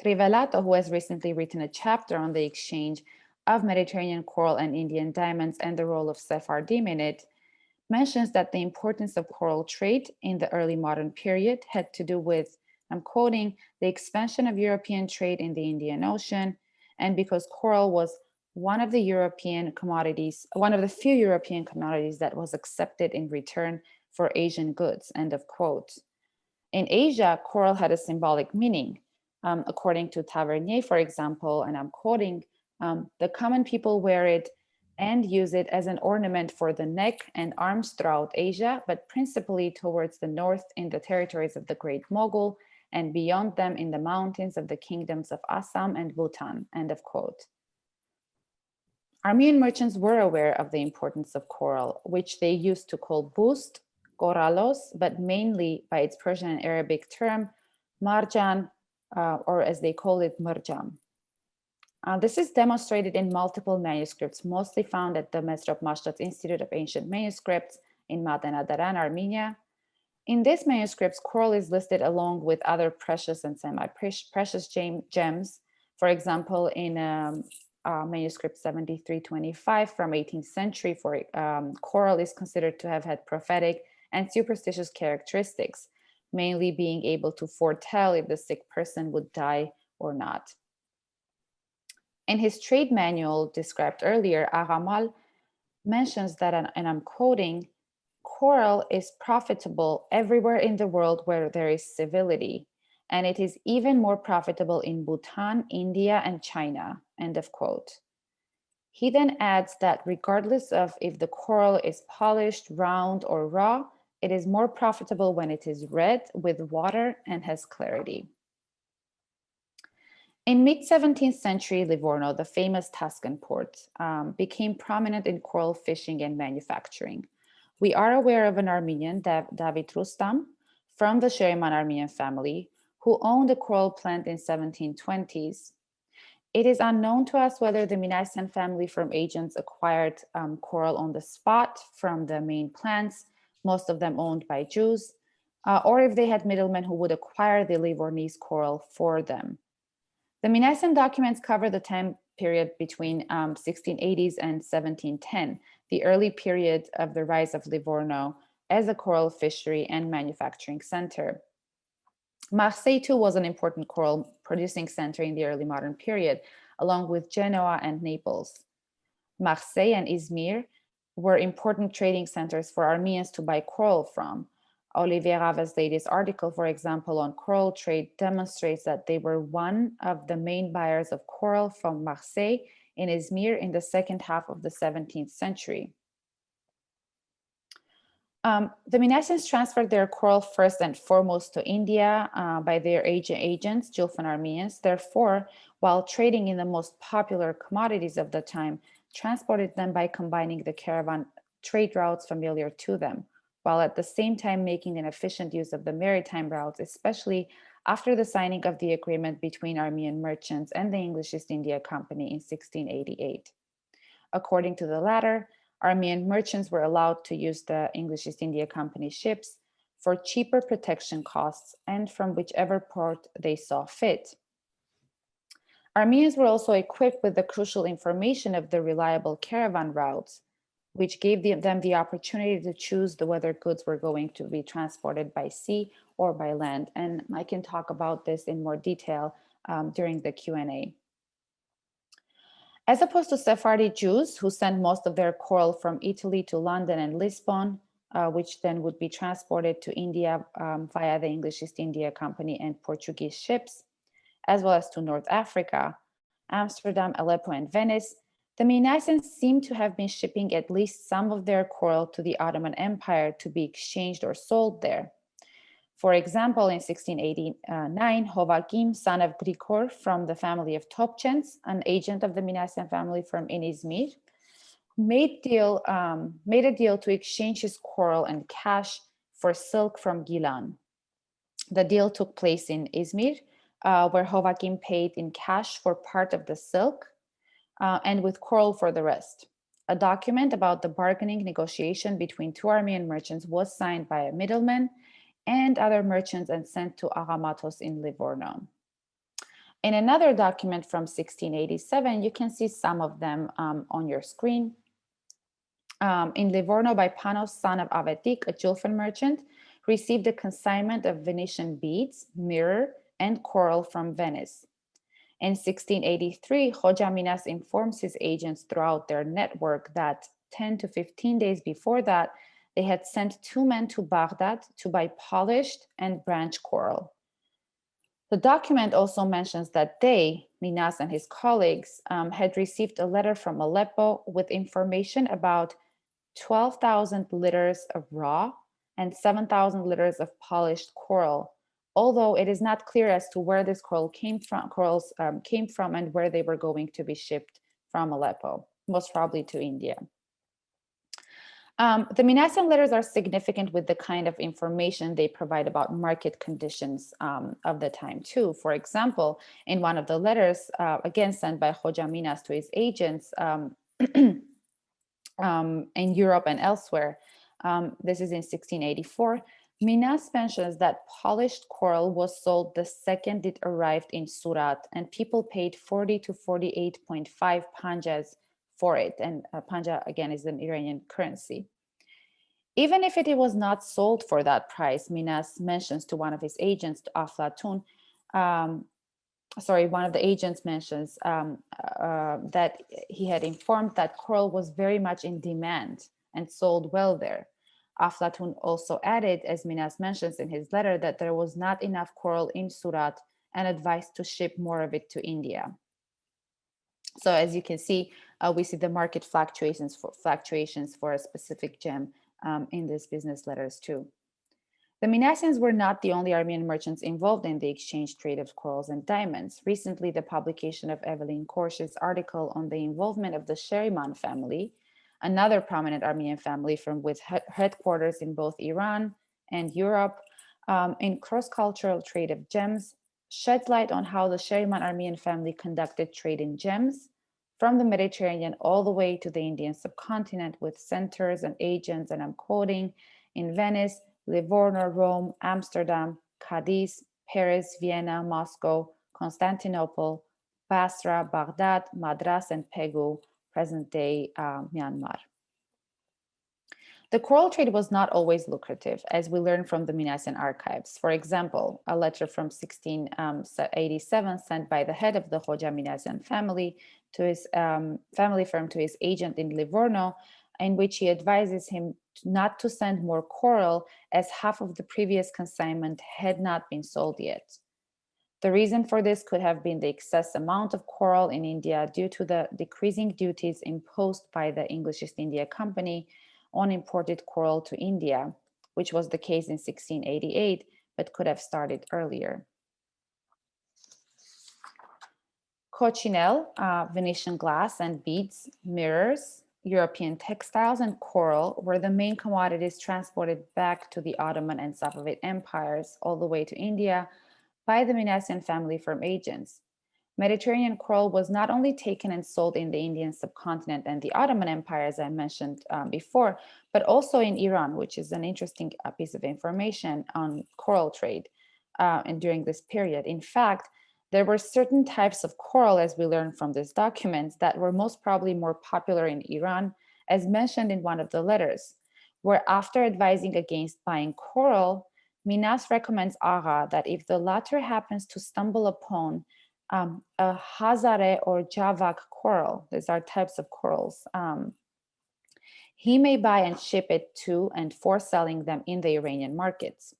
Trivelato, who has recently written a chapter on the exchange of Mediterranean coral and Indian diamonds and the role of Sephardim in it, mentions that the importance of coral trade in the early modern period had to do with, I'm quoting, the expansion of European trade in the Indian Ocean, and because coral was one of the European commodities, one of the few European commodities that was accepted in return for Asian goods, end of quote. In Asia, coral had a symbolic meaning. According to Tavernier, for example, and I'm quoting, the common people wear it and use it as an ornament for the neck and arms throughout Asia, but principally towards the north in the territories of the Great Mogul and beyond them in the mountains of the kingdoms of Assam and Bhutan, end of quote. Armenian merchants were aware of the importance of coral, which they used to call bust, koralos, but mainly by its Persian and Arabic term, marjan, or as they call it, marjam. This is demonstrated in multiple manuscripts, mostly found at the Mesrop Mashtat's Institute of Ancient Manuscripts in Madenadaran, Armenia. In these manuscripts, coral is listed along with other precious and semi-precious gems. For example, in manuscript 7325 from 18th century, coral is considered to have had prophetic and superstitious characteristics, mainly being able to foretell if the sick person would die or not. In his trade manual described earlier, Agamal mentions that, and I'm quoting, coral is profitable everywhere in the world where there is civility, and it is even more profitable in Bhutan, India, and China, end of quote. He then adds that regardless of if the coral is polished, round, or raw, it is more profitable when it is red with water and has clarity. In mid-17th century, Livorno, the famous Tuscan port, became prominent in coral fishing and manufacturing. We are aware of an Armenian, David Rustam, from the Sheriman Armenian family, who owned a coral plant in 1720s. It is unknown to us whether the Minassian family from agents acquired coral on the spot from the main plants, most of them owned by Jews, or if they had middlemen who would acquire the Livornese coral for them. The Minassian documents cover the time period between 1680s and 1710, the early period of the rise of Livorno as a coral fishery and manufacturing center. Marseille too was an important coral producing center in the early modern period, along with Genoa and Naples. Marseille and Izmir were important trading centers for Armenians to buy coral from. Olivier Ravesladis' article, for example, on coral trade demonstrates that they were one of the main buyers of coral from Marseille in Izmir in the second half of the 17th century. The Minassians transferred their coral first and foremost to India by their agents, Julfan Armenians. Therefore, while trading in the most popular commodities of the time, transported them by combining the caravan trade routes familiar to them, while at the same time making an efficient use of the maritime routes, especially after the signing of the agreement between Armenian merchants and the English East India Company in 1688. According to the latter, Armenian merchants were allowed to use the English East India Company ships for cheaper protection costs and from whichever port they saw fit. Armenians were also equipped with the crucial information of the reliable caravan routes, which gave them the opportunity to choose whether goods were going to be transported by sea or by land. And I can talk about this in more detail during the Q&A. As opposed to Sephardi Jews who sent most of their coral from Italy to London and Lisbon, which then would be transported to India via the English East India Company and Portuguese ships, as well as to North Africa, Amsterdam, Aleppo, and Venice, the Minassians seem to have been shipping at least some of their coral to the Ottoman Empire to be exchanged or sold there. For example, in 1689, Hovakim, son of Grigor from the family of Topchens, an agent of the Minassian family from Izmir, made a deal to exchange his coral and cash for silk from Gilan. The deal took place in Izmir, where Hovakim paid in cash for part of the silk and with coral for the rest. A document about the bargaining negotiation between two Armenian merchants was signed by a middleman and other merchants and sent to Agamatos in Livorno. In another document from 1687, you can see some of them on your screen. In Livorno by Panos, son of Avetik, a Julfan merchant, received a consignment of Venetian beads, mirror, and coral from Venice. In 1683, Hoja Minas informs his agents throughout their network that 10 to 15 days before that, they had sent two men to Baghdad to buy polished and branch coral. The document also mentions that they, Minas and his colleagues, had received a letter from Aleppo with information about 12,000 liters of raw and 7,000 liters of polished coral, although it is not clear as to where this corals came from and where they were going to be shipped from Aleppo, most probably to India. The Minassian letters are significant with the kind of information they provide about market conditions of the time too. For example, in one of the letters, again sent by Hoja Minas to his agents in Europe and elsewhere, this is in 1684, Minas mentions that polished coral was sold the second it arrived in Surat, and people paid 40 to 48.5 panjas for it. And panja, again, is an Iranian currency. Even if it was not sold for that price, Minas mentions to one of his agents, to Aflatun, one of the agents mentions that he had informed that coral was very much in demand and sold well there. Aflatun also added, as Minas mentions in his letter, that there was not enough coral in Surat and advised to ship more of it to India. So as you can see, we see the market fluctuations for a specific gem in these business letters too. The Minassians were not the only Armenian merchants involved in the exchange trade of corals and diamonds. Recently, the publication of Evelyn Korsh's article on the involvement of the Sheriman family, another prominent Armenian family with headquarters in both Iran and Europe, in cross-cultural trade of gems, sheds light on how the Sheriman Armenian family conducted trade in gems from the Mediterranean all the way to the Indian subcontinent, with centers and agents, and I'm quoting, in Venice, Livorno, Rome, Amsterdam, Cadiz, Paris, Vienna, Moscow, Constantinople, Basra, Baghdad, Madras, and Pegu, present-day Myanmar. The coral trade was not always lucrative, as we learn from the Minassian archives. For example, a letter from 1687 sent by the head of the Hoja Minassian family to his family firm to his agent in Livorno, in which he advises him not to send more coral, as half of the previous consignment had not been sold yet. The reason for this could have been the excess amount of coral in India due to the decreasing duties imposed by the English East India Company on imported coral to India, which was the case in 1688, but could have started earlier. Cochinelle, Venetian glass and beads, mirrors, European textiles, and coral were the main commodities transported back to the Ottoman and Safavid empires all the way to India by the Minassian family firm agents. Mediterranean coral was not only taken and sold in the Indian subcontinent and the Ottoman Empire, as I mentioned before, but also in Iran, which is an interesting piece of information on coral trade and during this period. In fact, there were certain types of coral, as we learned from these documents, that were most probably more popular in Iran, as mentioned in one of the letters, where after advising against buying coral, Minas recommends Agha that if the latter happens to stumble upon a Hazare or Javak coral, these are types of corals, he may buy and ship it to and for selling them in the Iranian markets.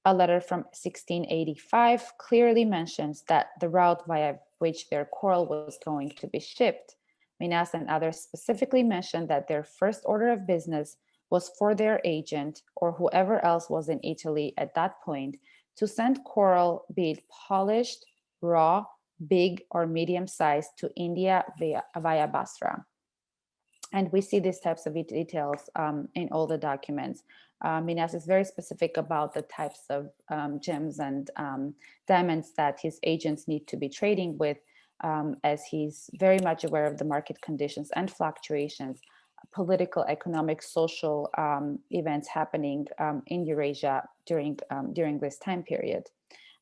A letter from 1685 clearly mentions that the route via which their coral was going to be shipped. Minas and others specifically mentioned that their first order of business was for their agent or whoever else was in Italy at that point to send coral, be it polished, raw, big, or medium sized, to India via Basra. And we see these types of details in all the documents. Minas is very specific about the types of gems and diamonds that his agents need to be trading with, as he's very much aware of the market conditions and fluctuations, political, economic, social events happening in Eurasia during this time period.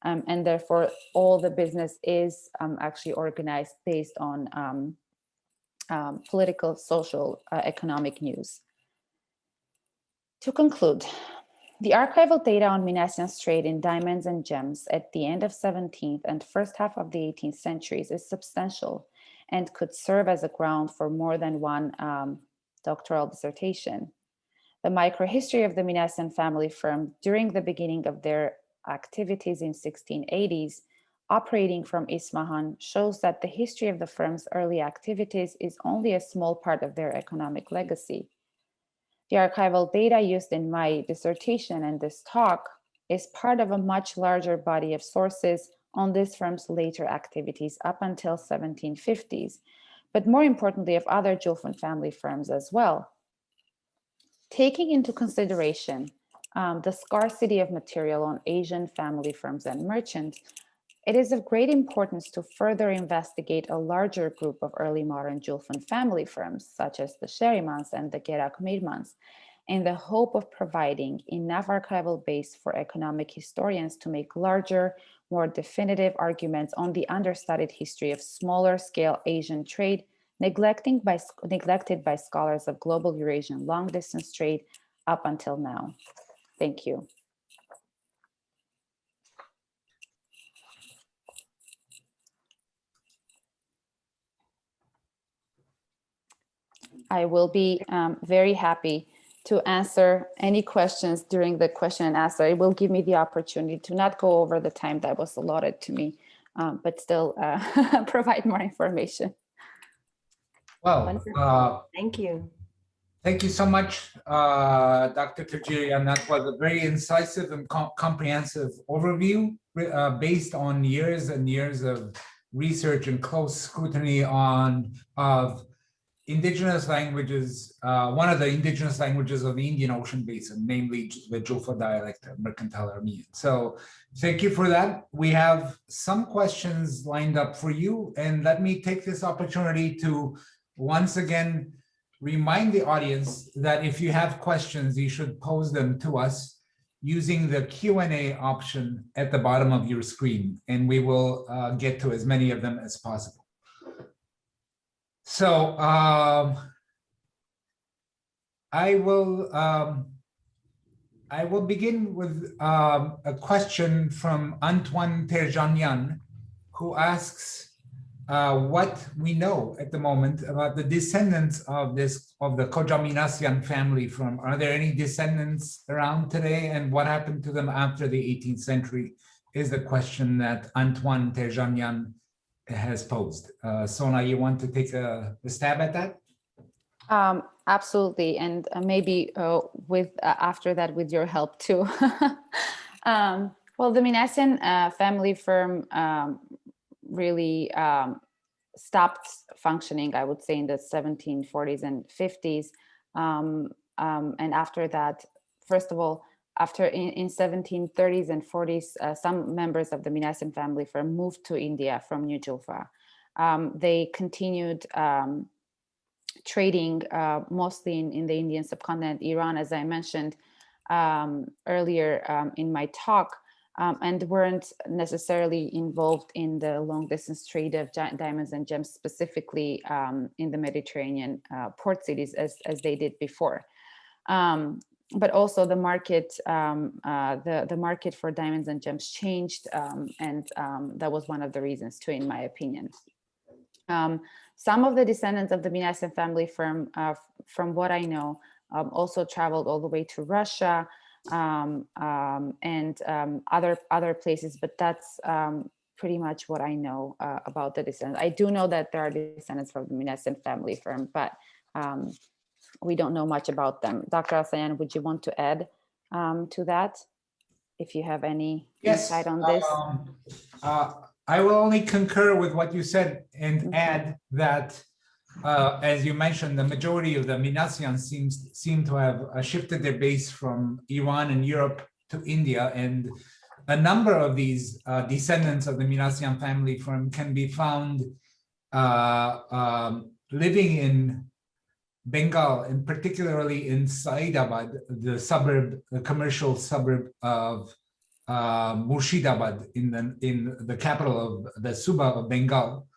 And therefore, all the business is actually organized based on political, social, economic news. To conclude, the archival data on Minassian's trade in diamonds and gems at the end of 17th and first half of the 18th centuries is substantial and could serve as a ground for more than one doctoral dissertation. The microhistory of the Minassian family firm during the beginning of their activities in 1680s, operating from Isfahan, shows that the history of the firm's early activities is only a small part of their economic legacy. The archival data used in my dissertation and this talk is part of a much larger body of sources on this firm's later activities up until 1750s, but more importantly of other Julfan family firms as well. Taking into consideration the scarcity of material on Asian family firms and merchants, it is of great importance to further investigate a larger group of early modern Julfan family firms, such as the Sherimans and the Guerak-Mirmans, in the hope of providing enough archival base for economic historians to make larger, more definitive arguments on the understudied history of smaller scale Asian trade, neglected by scholars of global Eurasian long distance trade up until now. Thank you. I will be very happy to answer any questions during the question and answer. It will give me the opportunity to not go over the time that was allotted to me, but still provide more information. Well, Thank you. thank you so much, Dr. Tajiryan. That was a very incisive and comprehensive overview based on years and years of research and close scrutiny of indigenous languages, one of the indigenous languages of the Indian Ocean Basin, namely the Julfa dialect of Mercantile Armenian. So thank you for that. We have some questions lined up for you, and let me take this opportunity to once again remind the audience that if you have questions, you should pose them to us using the Q&A option at the bottom of your screen, and we will get to as many of them as possible. So I will begin with a question from Antoine Tajiryan, who asks what we know at the moment about the descendants of the Minassian family. Are there any descendants around today, and what happened to them after the 18th century is the question that Antoine Tajiryan has posed. Sona, you want to take a stab at that? Absolutely, and maybe with after that with your help too. Well, the Minassian family firm really stopped functioning, I would say, in the 1740s and 50s. And after that, first of all, after in 1730s and 40s, some members of the Minassian family firm moved to India from New Julfa. They continued trading mostly in the Indian subcontinent, Iran, as I mentioned earlier in my talk, and weren't necessarily involved in the long distance trade of diamonds and gems, specifically in the Mediterranean port cities as they did before. But also the market, the market for diamonds and gems changed, and that was one of the reasons too, in my opinion. Some of the descendants of the Minassian family firm, from what I know, also traveled all the way to Russia and other places, but that's pretty much what I know about the descendants. I do know that there are descendants from the Minassian family firm, but we don't know much about them. Dr. Asayan, would you want to add to that, if you have any insight on this? I will only concur with what you said and add that, as you mentioned, the majority of the Minassians seem to have shifted their base from Iran and Europe to India, and a number of these descendants of the Minassian family firm can be found living in Bengal, and particularly in Saidabad, the commercial suburb of Murshidabad, in the capital of the Suba of Bengal,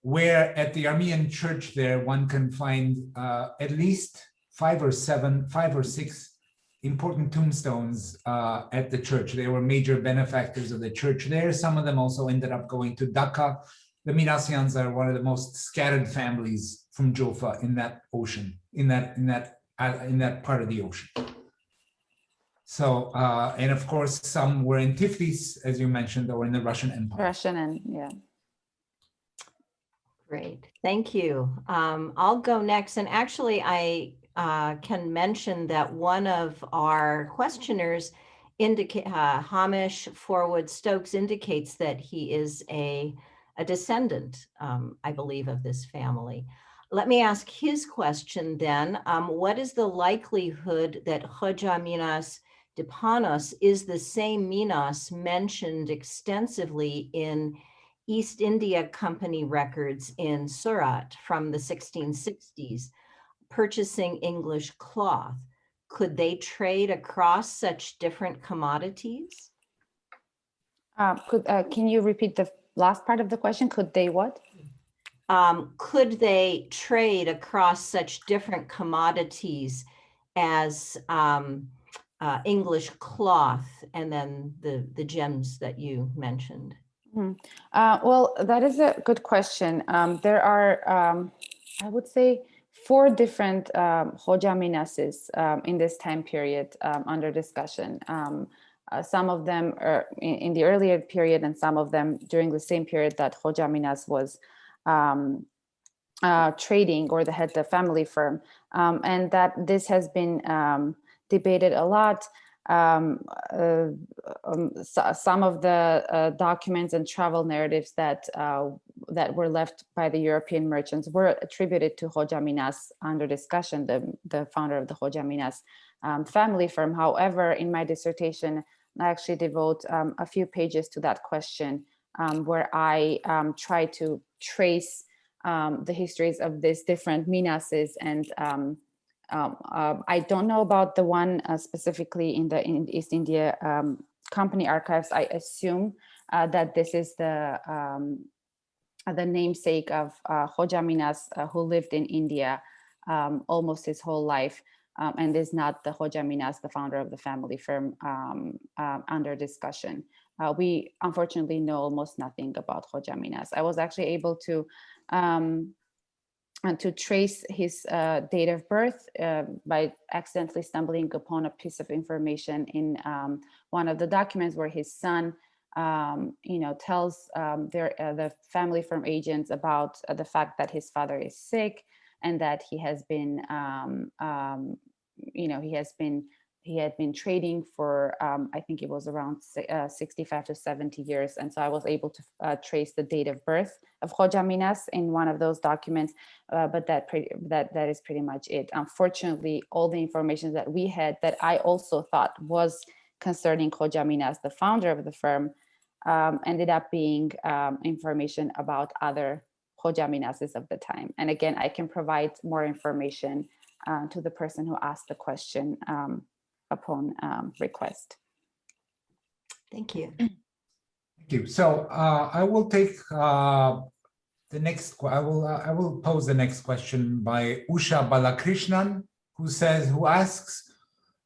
where at the Armenian church there one can find at least 5 or 6 important tombstones at the church. They were major benefactors of the church there. Some of them also ended up going to Dhaka. The Minassians are one of the most scattered families from Julfa in that ocean, in that part of the ocean. So, and of course, some were in Tiflis, as you mentioned, or in the Russian Empire. Yeah. Great, thank you. I'll go next, and actually I can mention that one of our questioners Hamish Forwood Stokes indicates that he is a descendant, I believe, of this family. Let me ask his question then. What is the likelihood that Hoja Minas de Panos is the same Minas mentioned extensively in East India Company records in Surat from the 1660s, purchasing English cloth? Could they trade across such different commodities? Can you repeat the last part of the question? Could they what? Could they trade across such different commodities as English cloth and then the gems that you mentioned? Well, that is a good question. There are, I would say, 4 different Hoja Minases in this time period under discussion. Some of them are in the earlier period, and some of them during the same period that Hoja Minas was trading or the family firm, and that this has been debated a lot. Some of the documents and travel narratives that were left by the European merchants were attributed to Hoja Minas under discussion, the founder of the Hoja Minas family firm. However, in my dissertation, I actually devote a few pages to that question, where I try to trace the histories of these different Minases, and I don't know about the one specifically in the East India Company archives. I assume that this is the namesake of Hoja Minas, who lived in India almost his whole life, and is not the Hoja Minas, the founder of the family firm under discussion. We unfortunately know almost nothing about Hoja Minas. I was actually able to trace his date of birth by accidentally stumbling upon a piece of information in one of the documents where his son, tells the family firm agents about the fact that his father is sick, and that he has been, he had been trading for, I think it was around 65 to 70 years. And so I was able to trace the date of birth of Hoja Minas in one of those documents, but that is pretty much it. Unfortunately, all the information that we had that I also thought was concerning Hoja Minas, the founder of the firm, ended up being information about other Hoja Minases of the time. And again, I can provide more information to the person who asked the question upon request. Thank you. Thank you. So I will take the next. I will pose the next question by Usha Balakrishnan, who asks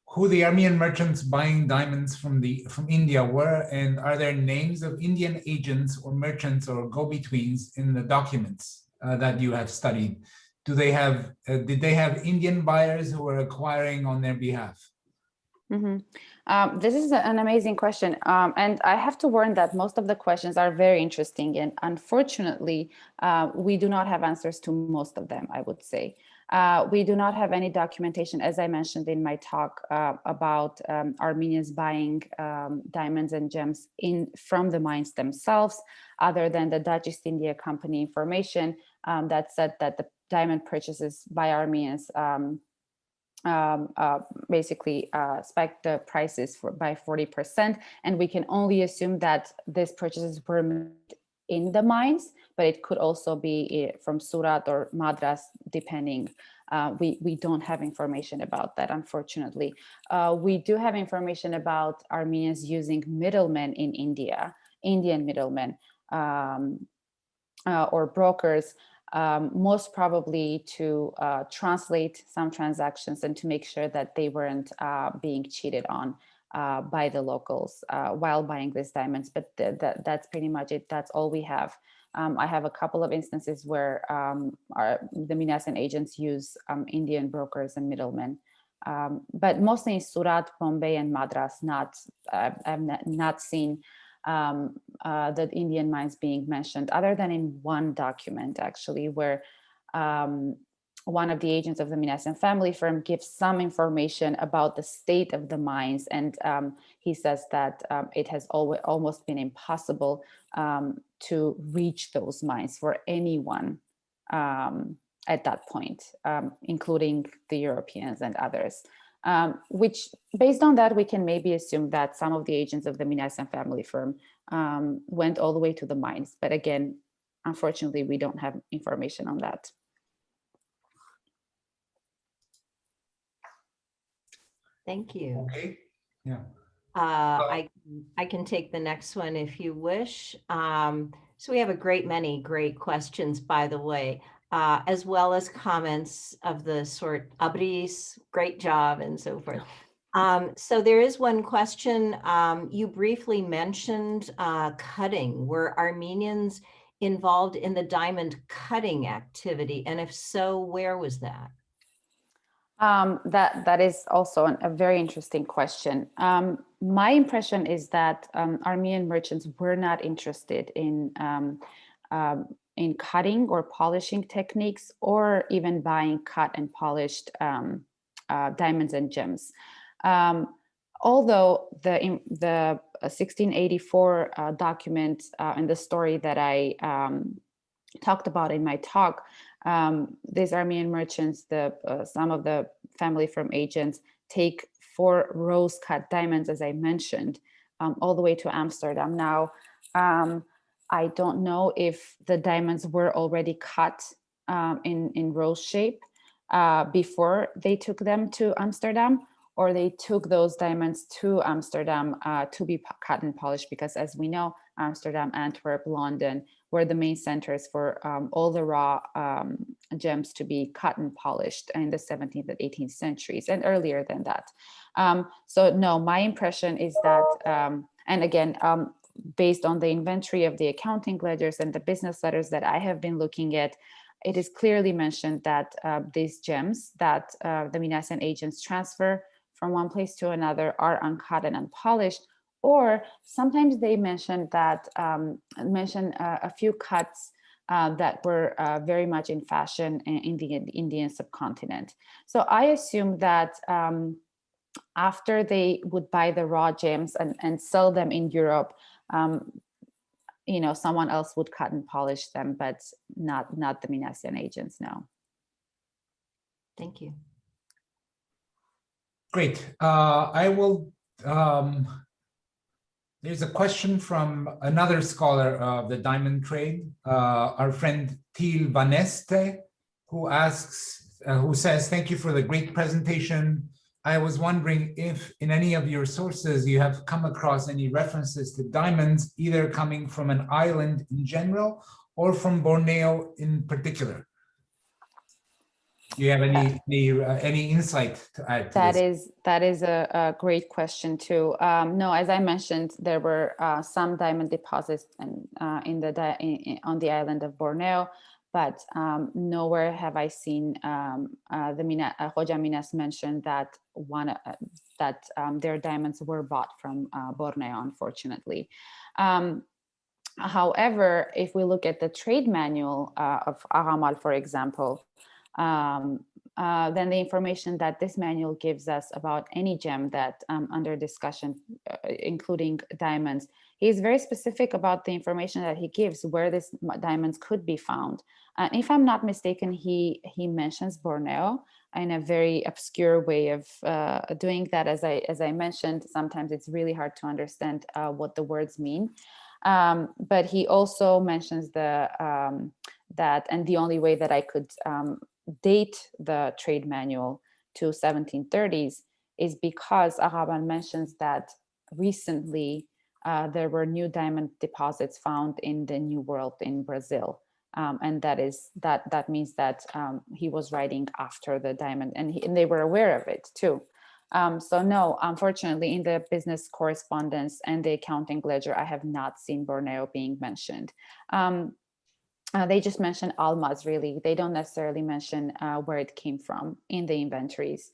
who the Armenian merchants buying diamonds from India were, and are there names of Indian agents or merchants or go-betweens in the documents that you have studied? Do they have? Did they have Indian buyers who were acquiring on their behalf? Mm-hmm. This is an amazing question. And I have to warn that most of the questions are very interesting. And unfortunately, we do not have answers to most of them, I would say. We do not have any documentation, as I mentioned in my talk, about Armenians buying diamonds and gems from the mines themselves, other than the Dutch East India Company information that said that the diamond purchases by Armenians basically spiked the prices by 40%. And we can only assume that these purchases were made in the mines, but it could also be from Surat or Madras, depending. We don't have information about that, unfortunately. We do have information about Armenians using middlemen in India, Indian middlemen or brokers, most probably to translate some transactions and to make sure that they weren't being cheated on by the locals while buying these diamonds. But that's pretty much it. That's all we have. I have a couple of instances where the Minassian agents use Indian brokers and middlemen, but mostly in Surat, Bombay, and Madras. I've not seen the Indian mines being mentioned, other than in one document, actually, where one of the agents of the Minassian family firm gives some information about the state of the mines. And he says that it has almost been impossible to reach those mines for anyone at that point, including the Europeans and others. Which, based on that, we can maybe assume that some of the agents of the Minassian family firm went all the way to the mines. But again, unfortunately, we don't have information on that. Thank you. Okay. Yeah. I can take the next one if you wish. So we have a great many great questions, by the way, as well as comments of the sort, Abris, great job, and so forth. So there is one question. You briefly mentioned cutting. Were Armenians involved in the diamond cutting activity? And if so, where was that? That is also a very interesting question. My impression is that Armenian merchants were not interested in cutting or polishing techniques, or even buying cut and polished diamonds and gems. Although the 1684 document and the story that I talked about in my talk, these Armenian merchants, some of the family from agents, take 4 rose-cut diamonds, as I mentioned, all the way to Amsterdam. Now, I don't know if the diamonds were already cut in rose shape before they took them to Amsterdam, or they took those diamonds to Amsterdam to be cut and polished, because as we know, Amsterdam, Antwerp, London were the main centers for all the raw gems to be cut and polished in the 17th and 18th centuries, and earlier than that. So no, my impression is that, and again, based on the inventory of the accounting ledgers and the business letters that I have been looking at, it is clearly mentioned that these gems that the Minassian agents transfer from one place to another are uncut and unpolished, or sometimes they mention that a few cuts that were very much in fashion in the Indian subcontinent. So I assume that after they would buy the raw gems and sell them in Europe, someone else would cut and polish them, but not the Minassian agents, no. Thank you. Great. I will, there's a question from another scholar of the diamond trade, our friend Til Vaneste, who says, thank you for the great presentation. I was wondering if in any of your sources you have come across any references to diamonds, either coming from an island in general or from Borneo in particular. Do you have any insight to add to this? That is a great question too. No, as I mentioned, there were some diamond deposits on the island of Borneo, but nowhere have I seen Hoja Minas mention that their diamonds were bought from Borneo, unfortunately. However, if we look at the trade manual of Agamal, for example, then the information that this manual gives us about any gem that under discussion, including diamonds, he's very specific about the information that he gives, where these diamonds could be found. And if I'm not mistaken, he mentions Borneo in a very obscure way of doing that. As I mentioned, sometimes it's really hard to understand what the words mean. But he also mentions that, and the only way that I could date the trade manual to 1730s is because Agaban mentions that recently there were new diamond deposits found in the New World in Brazil. And that means that he was writing after the diamond, and they were aware of it too. So no, unfortunately, in the business correspondence and the accounting ledger, I have not seen Borneo being mentioned. They just mention almas, really. They don't necessarily mention where it came from in the inventories.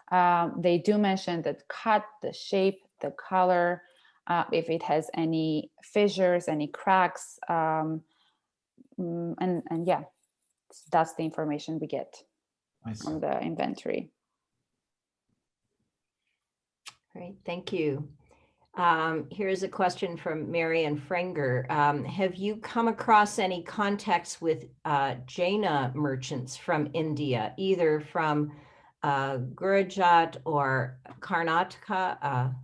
They do mention the cut, the shape, the color, if it has any fissures, any cracks, and yeah, that's the information we get from the inventory. Great, thank you. Here's a question from Marian Frenger. Have you come across any contacts with Jaina merchants from India, either from Gujarat or Karnataka,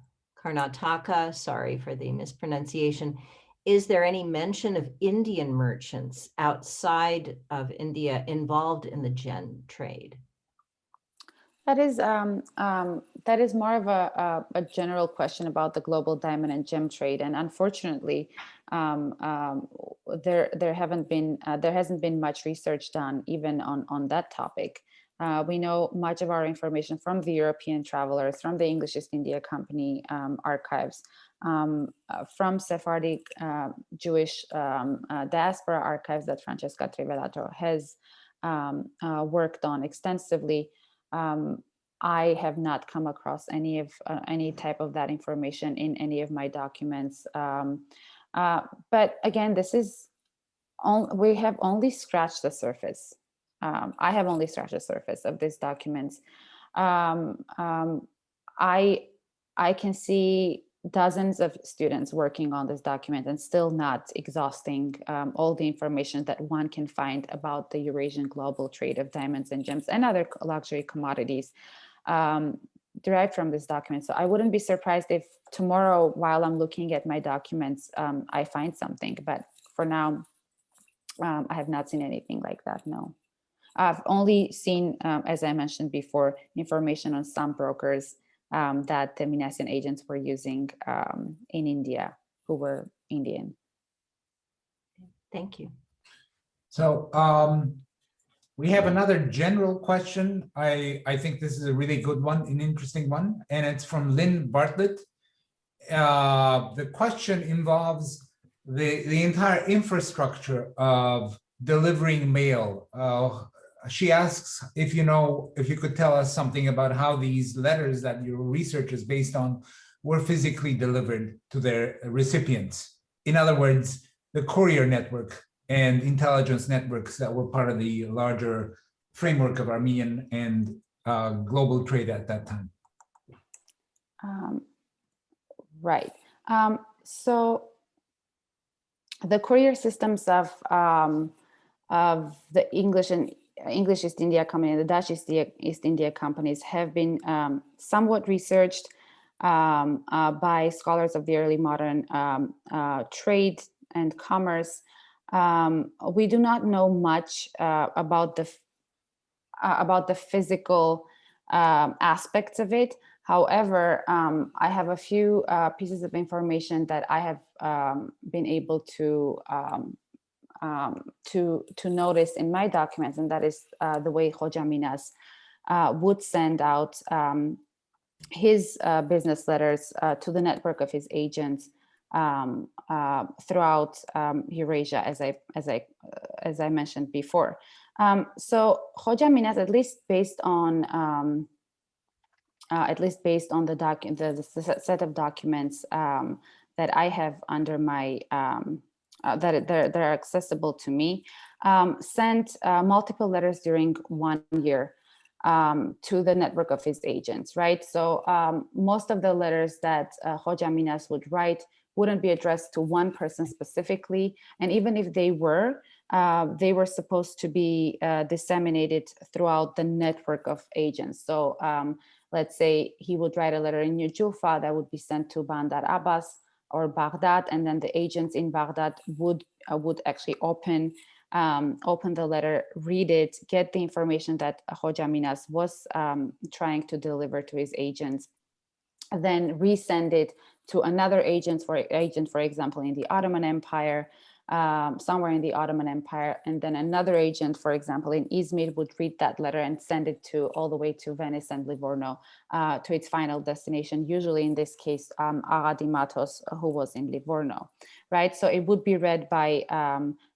sorry for the mispronunciation. Is there any mention of Indian merchants outside of India involved in the gem trade? That is more of a general question about the global diamond and gem trade, and unfortunately, there hasn't been much research done even on that topic. We know much of our information from the European travelers, from the English East India Company archives, from Sephardic Jewish diaspora archives that Francesca Trivelato has worked on extensively. I have not come across any type of that information in any of my documents. But again, we have only scratched the surface. I have only scratched the surface of these documents. I can see dozens of students working on this document and still not exhausting all the information that one can find about the Eurasian global trade of diamonds and gems and other luxury commodities derived from this document. So I wouldn't be surprised if tomorrow, while I'm looking at my documents, I find something. But for now, I have not seen anything like that, no. I've only seen, as I mentioned before, information on some brokers that the Minassian agents were using in India, who were Indian. Thank you. So we have another general question. I think this is a really good one, an interesting one, and it's from Lynn Bartlett. The question involves the entire infrastructure of delivering mail. She asks if you could tell us something about how these letters that your research is based on were physically delivered to their recipients. In other words, the courier network and intelligence networks that were part of the larger framework of Armenian and global trade at that time. Right. So the courier systems of the English East India Company and the Dutch East India companies have been somewhat researched by scholars of the early modern trade and commerce. We do not know much about the physical aspects of it. However, I have a few pieces of information that I have been able to notice in my documents, and that is the way Hoja Minas would send out his business letters to the network of his agents throughout Eurasia, as I mentioned before. So Hoja Minas, at least based on the set of documents that I have under my that are accessible to me, sent multiple letters during 1 year to the network of his agents, right? So most of the letters that Hoja Minas would write wouldn't be addressed to one person specifically. And even if they were supposed to be disseminated throughout the network of agents. So let's say he would write a letter in New Jufa that would be sent to Bandar Abbas or Baghdad, and then the agents in Baghdad would actually open the letter, read it, get the information that Hoja Minas was trying to deliver to his agents, then resend it to another agent, for example, in the Ottoman Empire, somewhere in the Ottoman Empire, and then another agent, for example, in Izmir, would read that letter and send it all the way to Venice and Livorno, to its final destination, usually in this case, Aga di Matos, who was in Livorno, right? So it would be read by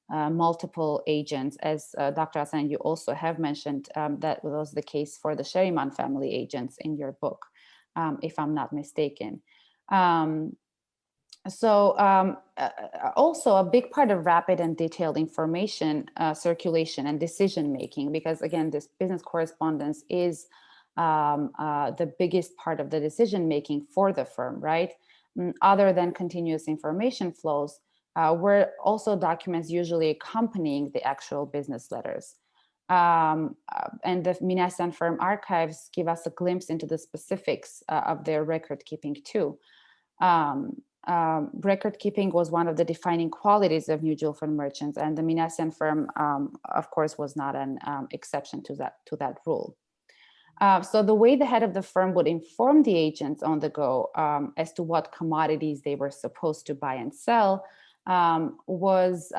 multiple agents, as Dr. Hassan, you also have mentioned that was the case for the Sheriman family agents in your book, if I'm not mistaken. Also a big part of rapid and detailed information circulation and decision making, because again, this business correspondence is the biggest part of the decision making for the firm, right? Other than continuous information flows, were also documents usually accompanying the actual business letters. And the Minassian firm archives give us a glimpse into the specifics of their record keeping too. Record keeping was one of the defining qualities of New Julfan merchants, and the Minassian firm, of course, was not an exception to that rule. So the way the head of the firm would inform the agents on the go as to what commodities they were supposed to buy and sell was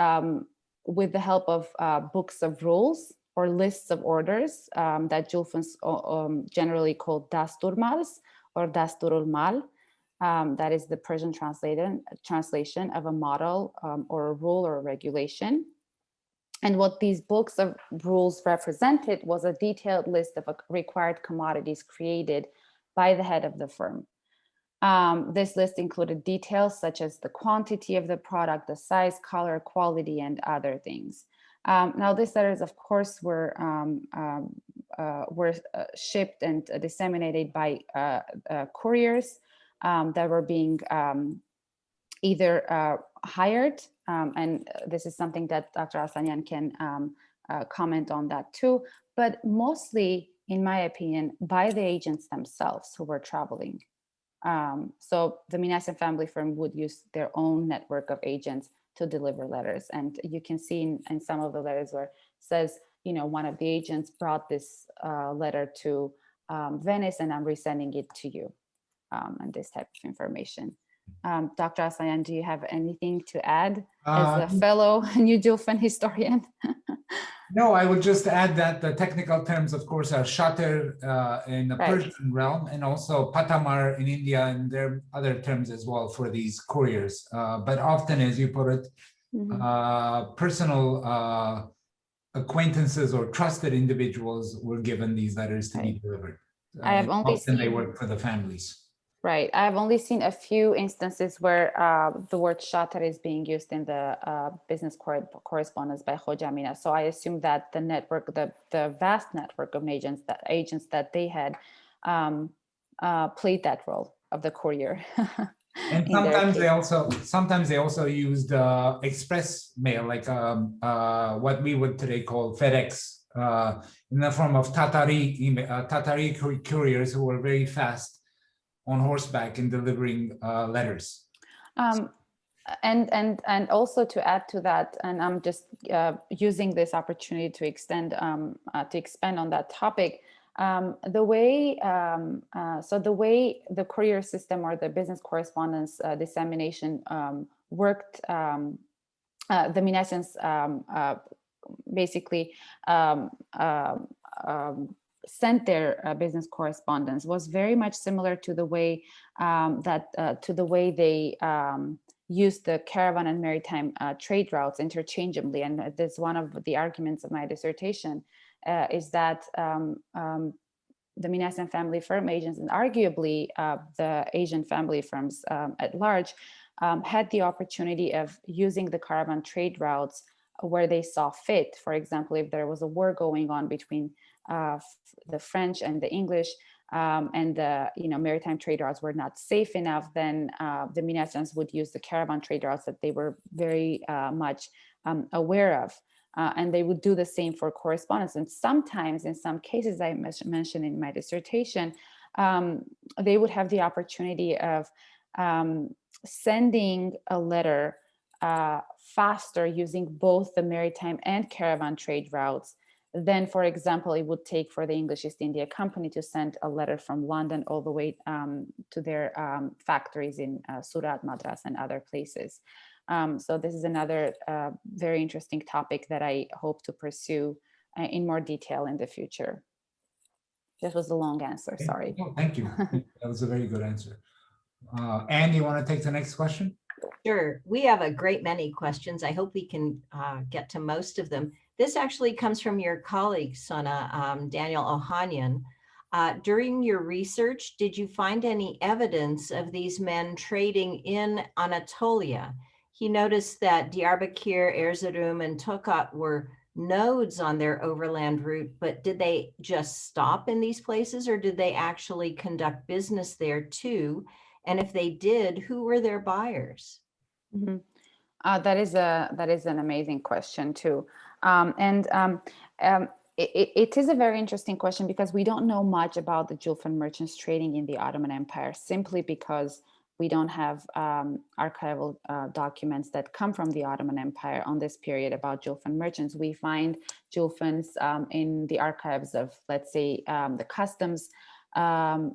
with the help of books of rules or lists of orders that Julfans generally called dasturmals or dasturul mal. That is the Persian translation of a model or a rule or a regulation. And what these books of rules represented was a detailed list of required commodities created by the head of the firm. This list included details such as the quantity of the product, the size, color, quality, and other things. Now, these letters, of course, were shipped and disseminated by couriers that were being either hired, and this is something that Dr. Asanian can comment on that too, but mostly, in my opinion, by the agents themselves who were traveling. So the Minassian family firm would use their own network of agents to deliver letters. And you can see in some of the letters where it says, one of the agents brought this letter to Venice and I'm resending it to you, and this type of information. Dr. Asayan, do you have anything to add as a fellow New Julfan historian? No, I would just add that the technical terms, of course, are shater in the Persian realm, and also patamar in India, and there are other terms as well for these couriers. But often, as you put it, personal acquaintances or trusted individuals were given these letters to be delivered. I have only often they work for the families. Right. I've only seen a few instances where the word shatar is being used in the business correspondence by Hoja Amina. So I assume that the network, the vast network of agents that they had played that role of the courier. And sometimes they also used express mail, like what we would today call FedEx, in the form of Tatari couriers who were very fast on horseback in delivering letters. And also to add to that, and I'm just using this opportunity to expand on that topic. The way the courier system or the business correspondence dissemination worked, the Minassians basically sent their business correspondence was very much similar to the way they used the caravan and maritime trade routes interchangeably. And that's one of the arguments of my dissertation, is that the Minassian family firm agents, and arguably the Asian family firms at large, had the opportunity of using the caravan trade routes where they saw fit. For example, if there was a war going on between the French and the English, and the maritime trade routes were not safe enough, then the Minassians would use the caravan trade routes that they were very much aware of. And they would do the same for correspondence. And sometimes, in some cases I mentioned in my dissertation, they would have the opportunity of sending a letter faster using both the maritime and caravan trade routes than, for example, it would take for the English East India Company to send a letter from London all the way to their factories in Surat, Madras, and other places. So this is another very interesting topic that I hope to pursue in more detail in the future. This was a long answer, sorry. Oh, thank you. That was a very good answer. Anne, you want to take the next question? Sure. We have a great many questions. I hope we can get to most of them. This actually comes from your colleague, Sona, Daniel Ohanian. During your research, did you find any evidence of these men trading in Anatolia? He noticed that Diyarbakir, Erzurum, and Tokat were nodes on their overland route, but did they just stop in these places, or did they actually conduct business there too? And if they did, who were their buyers? Mm-hmm. That is an amazing question too. It is a very interesting question because we don't know much about the Julfan merchants trading in the Ottoman Empire, simply because we don't have archival documents that come from the Ottoman Empire on this period about Julfan merchants. We find Julfans in the archives of, let's say, the customs of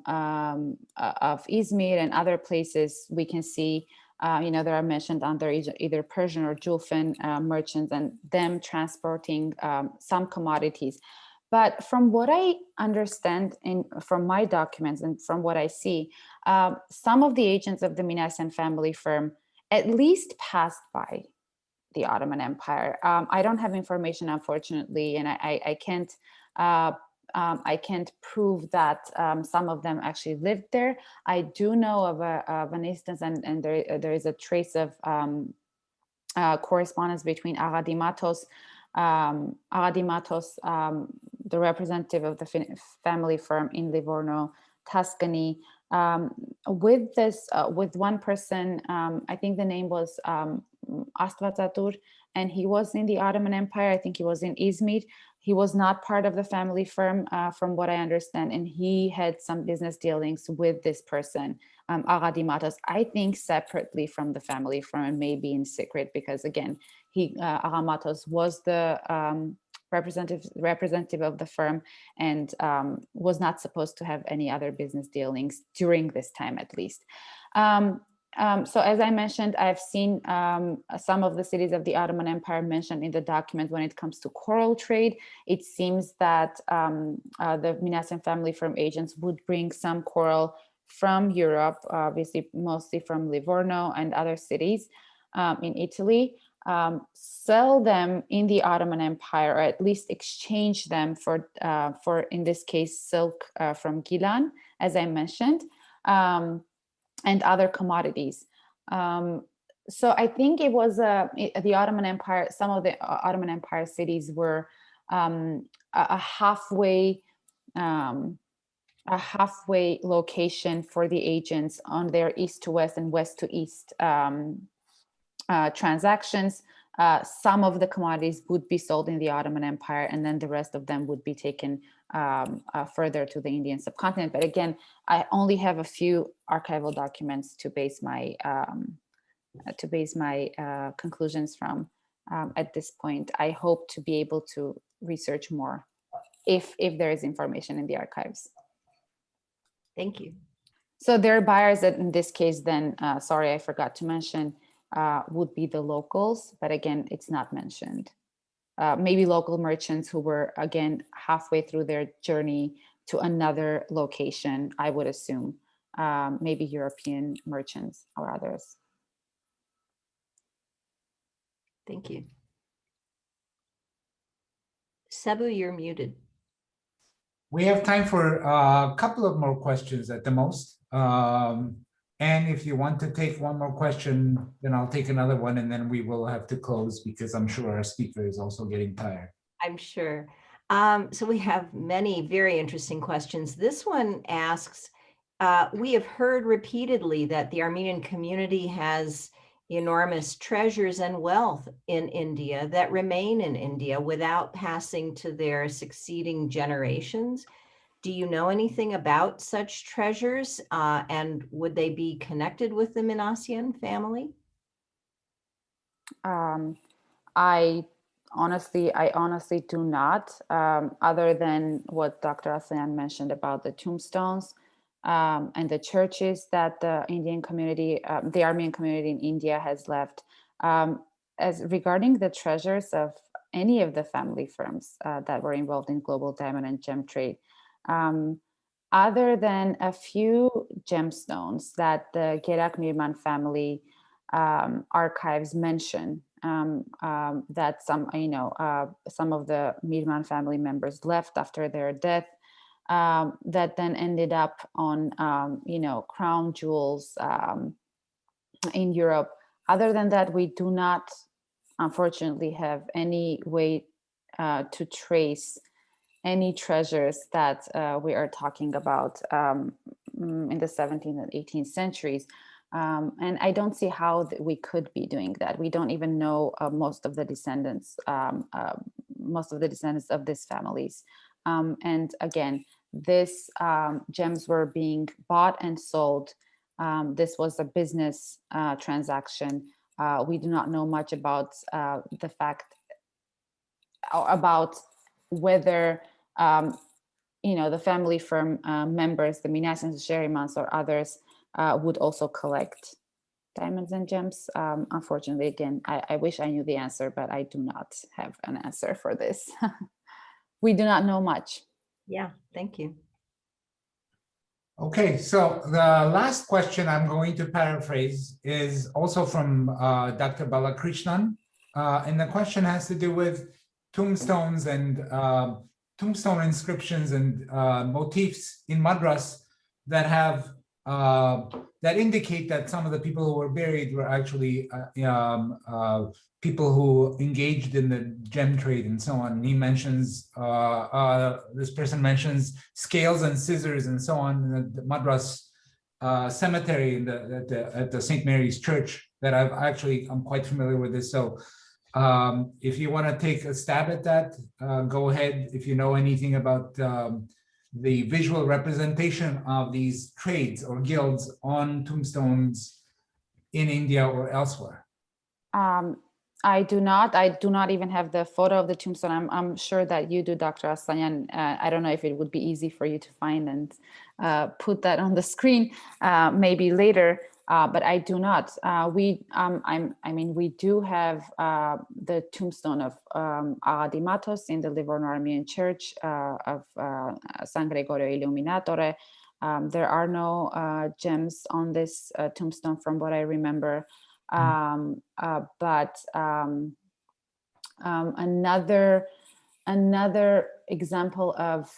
Izmir and other places. We can see there are mentioned under either Persian or Julfan merchants and them transporting some commodities. But from what I understand from my documents and from what I see, some of the agents of the Minassian family firm at least passed by the Ottoman Empire. I don't have information, unfortunately, and I can't prove that some of them actually lived there. I do know of an instance, and there is a trace of correspondence between Agadi Matos, the representative of the family firm in Livorno, Tuscany, with one person. I think the name was Astvatzatur, and he was in the Ottoman Empire. I think he was in Izmir. He was not part of the family firm, from what I understand, and he had some business dealings with this person, Agadi Matos, I think separately from the family firm and maybe in secret, because again, Aga Matos was the representative of the firm and was not supposed to have any other business dealings during this time, at least. So as I mentioned, I've seen some of the cities of the Ottoman Empire mentioned in the document when it comes to coral trade. It seems that the Minassian family firm agents would bring some coral from Europe, obviously mostly from Livorno and other cities in Italy, sell them in the Ottoman Empire, or at least exchange them for in this case, silk from Gilan, as I mentioned, and other commodities. So I think it was the Ottoman Empire, some of the Ottoman Empire cities were a halfway location for the agents on their east to west and west to east transactions. Some of the commodities would be sold in the Ottoman Empire, and then the rest of them would be taken further to the Indian subcontinent. But again, I only have a few archival documents to base my conclusions from at this point. I hope to be able to research more if there is information in the archives. Thank you. So there are buyers that in this case, then, sorry, I forgot to mention, would be the locals, but again, it's not mentioned. Maybe local merchants who were, again, halfway through their journey to another location, I would assume, maybe European merchants or others. Thank you. Sabu, you're muted. We have time for a couple of more questions at the most. And if you want to take one more question, then I'll take another one, and then we will have to close because I'm sure our speaker is also getting tired. I'm sure. So we have many very interesting questions. This one asks, we have heard repeatedly that the Armenian community has enormous treasures and wealth in India that remain in India without passing to their succeeding generations. Do you know anything about such treasures, and would they be connected with the Minassian family? I honestly do not, other than what Dr. Aslan mentioned about the tombstones and the churches that the Indian community, the Armenian community in India has left. As regarding the treasures of any of the family firms that were involved in global diamond and gem trade, other than a few gemstones that the Guerak-Mirmans family archives mention, that some of the Mirman family members left after their death, that then ended up on crown jewels in Europe. Other than that, we do not, unfortunately, have any way to trace any treasures that we are talking about in the 17th and 18th centuries. And I don't see how we could be doing that. We don't even know most of the descendants of these families. And again, these gems were being bought and sold. This was a business transaction. We do not know much about the fact about whether the family firm members, the Minassian Letters or others, would also collect diamonds and gems. Unfortunately, again, I wish I knew the answer, but I do not have an answer for this. we do not know much. Yeah, thank you. Okay, so the last question I'm going to paraphrase is also from Dr. Balakrishnan. And the question has to do with tombstones and tombstone inscriptions and motifs in Madras that have that indicate that some of the people who were buried were actually people who engaged in the gem trade and so on. And he mentions, this person mentions scales and scissors and so on in the Madras cemetery in at the St. Mary's Church that I'm quite familiar with this. So if you want to take a stab at that, go ahead. If you know anything about the visual representation of these trades or guilds on tombstones in India or elsewhere. I do not even have the photo of the tombstone. I'm sure that you do, Dr. Aslanyan. I don't know if it would be easy for you to find and put that on the screen maybe later, but I do not. We do have the tombstone of Agha Matos in the Livorno Armenian Church of San Gregorio Illuminatore. There are no gems on this tombstone from what I remember. But another example of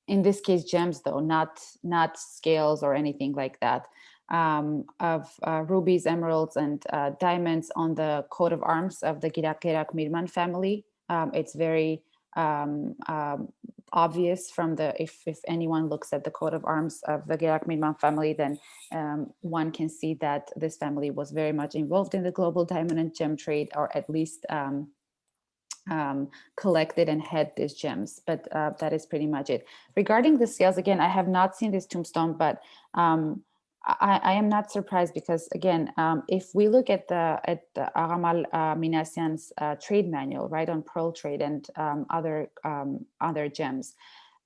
in this case gems, though not scales or anything like that, of rubies, emeralds, and diamonds on the coat of arms of the Guerak-Mirmans family. It's very obvious from the if anyone looks at the coat of arms of the Guerak-Mirmans family, then one can see that this family was very much involved in the global diamond and gem trade, or at least collected and had these gems. But that is pretty much it. Regarding the scales, again, I have not seen this tombstone, but I am not surprised because, again, if we look at the Aramal Minassian's trade manual, right, on pearl trade and other gems,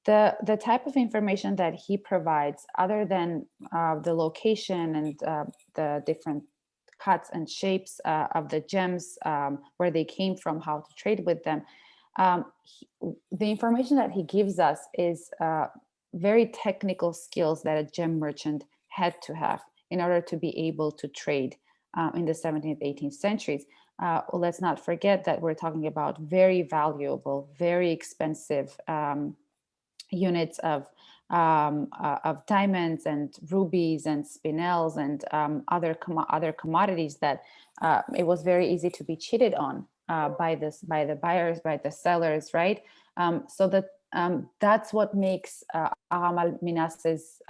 the type of information that he provides, other than the location and the different cuts and shapes of the gems, where they came from, how to trade with them, the information that he gives us is very technical skills that a gem merchant had to have in order to be able to trade in the 17th, 18th centuries. Let's not forget that we're talking about very valuable, very expensive units of diamonds and rubies and spinels and other commodities that it was very easy to be cheated on by the buyers, by the sellers, right? So that that's what makes Aramal Minas's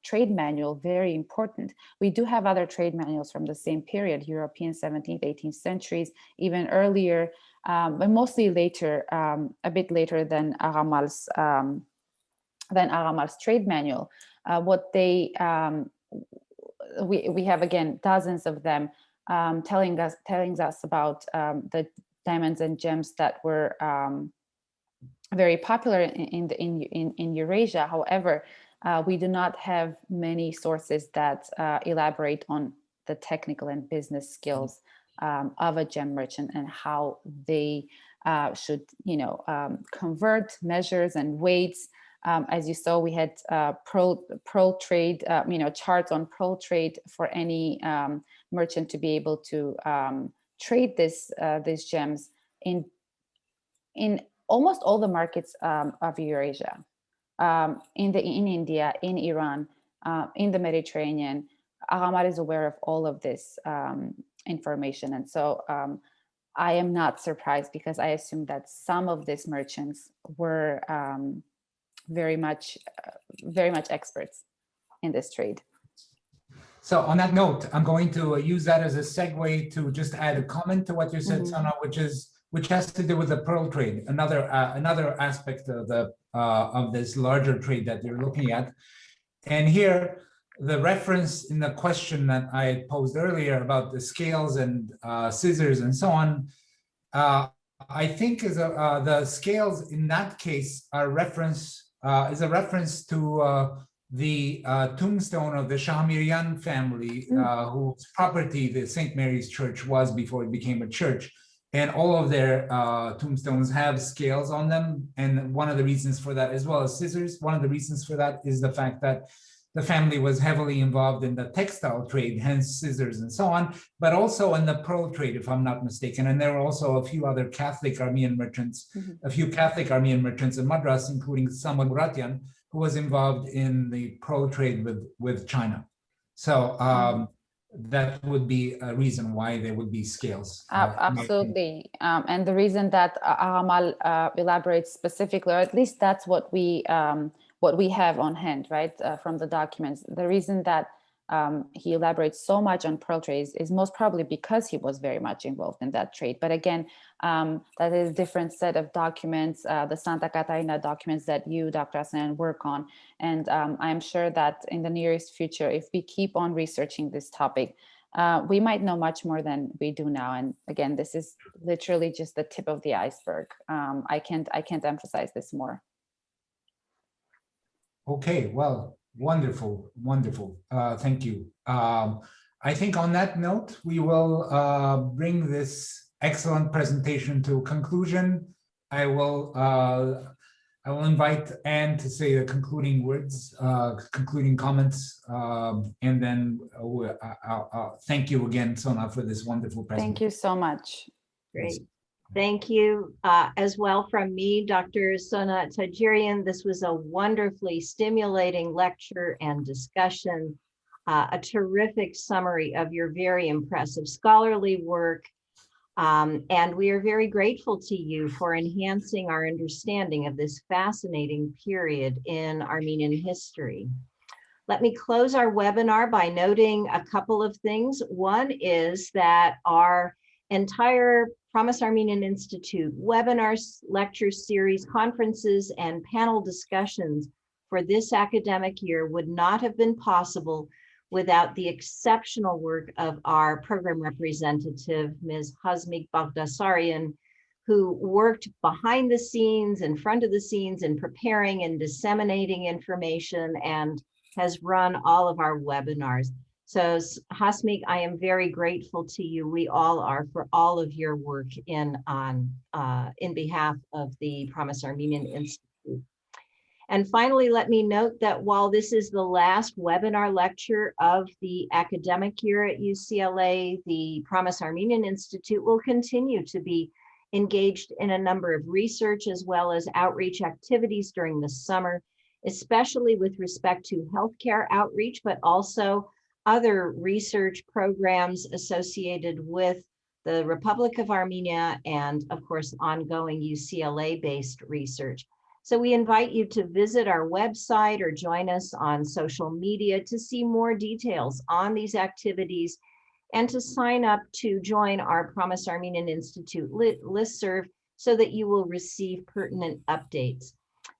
trade manual very important. We do have other trade manuals from the same period, European 17th, 18th centuries, even earlier, but mostly later, a bit later than Aramal's trade manual. What they we have, again, dozens of them telling us about the diamonds and gems that were very popular in Eurasia. However, we do not have many sources that elaborate on the technical and business skills of a gem merchant and how they should, convert measures and weights. As you saw, we had pearl trade, charts on pearl trade for any merchant to be able to trade these gems in almost all the markets of Eurasia, in India, in Iran, in the Mediterranean. Aramal is aware of all of this information, and so I am not surprised, because I assume that some of these merchants were very much experts in this trade. So on that note, I'm going to use that as a segue to just add a comment to what you said, Sona, which has to do with the pearl trade, another aspect of this larger trade that you're looking at. And here, the reference in the question that I posed earlier about the scales and scissors and so on, I think the scales in that case is a reference to the tombstone of the Shahmiryan family, whose property the St. Mary's Church was before it became a church. and all of their tombstones have scales on them. And one of the reasons for that, as well as scissors, one of the reasons for that is the fact that the family was heavily involved in the textile trade, hence scissors and so on, but also in the pearl trade, if I'm not mistaken. And there were also a few other Catholic Armenian merchants, a few Catholic Armenian merchants in Madras, including Samuel Muratyan, who was involved in the pearl trade with China. So that would be a reason why there would be scales. Absolutely. And the reason that Aramal elaborates specifically, or at least that's what we have on hand, right, from the documents. The reason that he elaborates so much on pearl trades is most probably because he was very much involved in that trade. But again, that is a different set of documents, the Santa Catarina documents that you, Dr. Aslan, work on. And I'm sure that in the nearest future, if we keep on researching this topic, we might know much more than we do now. And again, this is literally just the tip of the iceberg. I can't emphasize this more. Okay, well, wonderful, wonderful. Thank you. I think on that note, we will bring this excellent presentation to a conclusion. I will invite Anne to say the concluding words, concluding comments, and then thank you again, Sona, for this wonderful presentation. Thank you so much. Great. Thank you as well from me, Dr. Sona Tajiryan. This was a wonderfully stimulating lecture and discussion, a terrific summary of your very impressive scholarly work. And we are very grateful to you for enhancing our understanding of this fascinating period in Armenian history. Let me close our webinar by noting a couple of things. One is that our entire Promise Armenian Institute webinars, lecture series, conferences, and panel discussions for this academic year would not have been possible without the exceptional work of our program representative, Ms. Hasmik Bagdasarian, who worked behind the scenes, in front of the scenes, in preparing and disseminating information, and has run all of our webinars. So Hasmik, I am very grateful to you. We all are, for all of your work in behalf of the Promise Armenian Institute. And finally, let me note that while this is the last webinar lecture of the academic year at UCLA, the Promise Armenian Institute will continue to be engaged in a number of research as well as outreach activities during the summer, especially with respect to healthcare outreach, but also other research programs associated with the Republic of Armenia and, of course, ongoing UCLA-based research. So we invite you to visit our website or join us on social media to see more details on these activities and to sign up to join our Promise Armenian Institute listserv so that you will receive pertinent updates.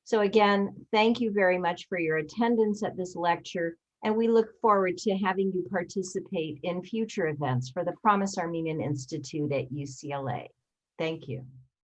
So again, thank you very much for your attendance at this lecture, and we look forward to having you participate in future events for the Promise Armenian Institute at UCLA. Thank you.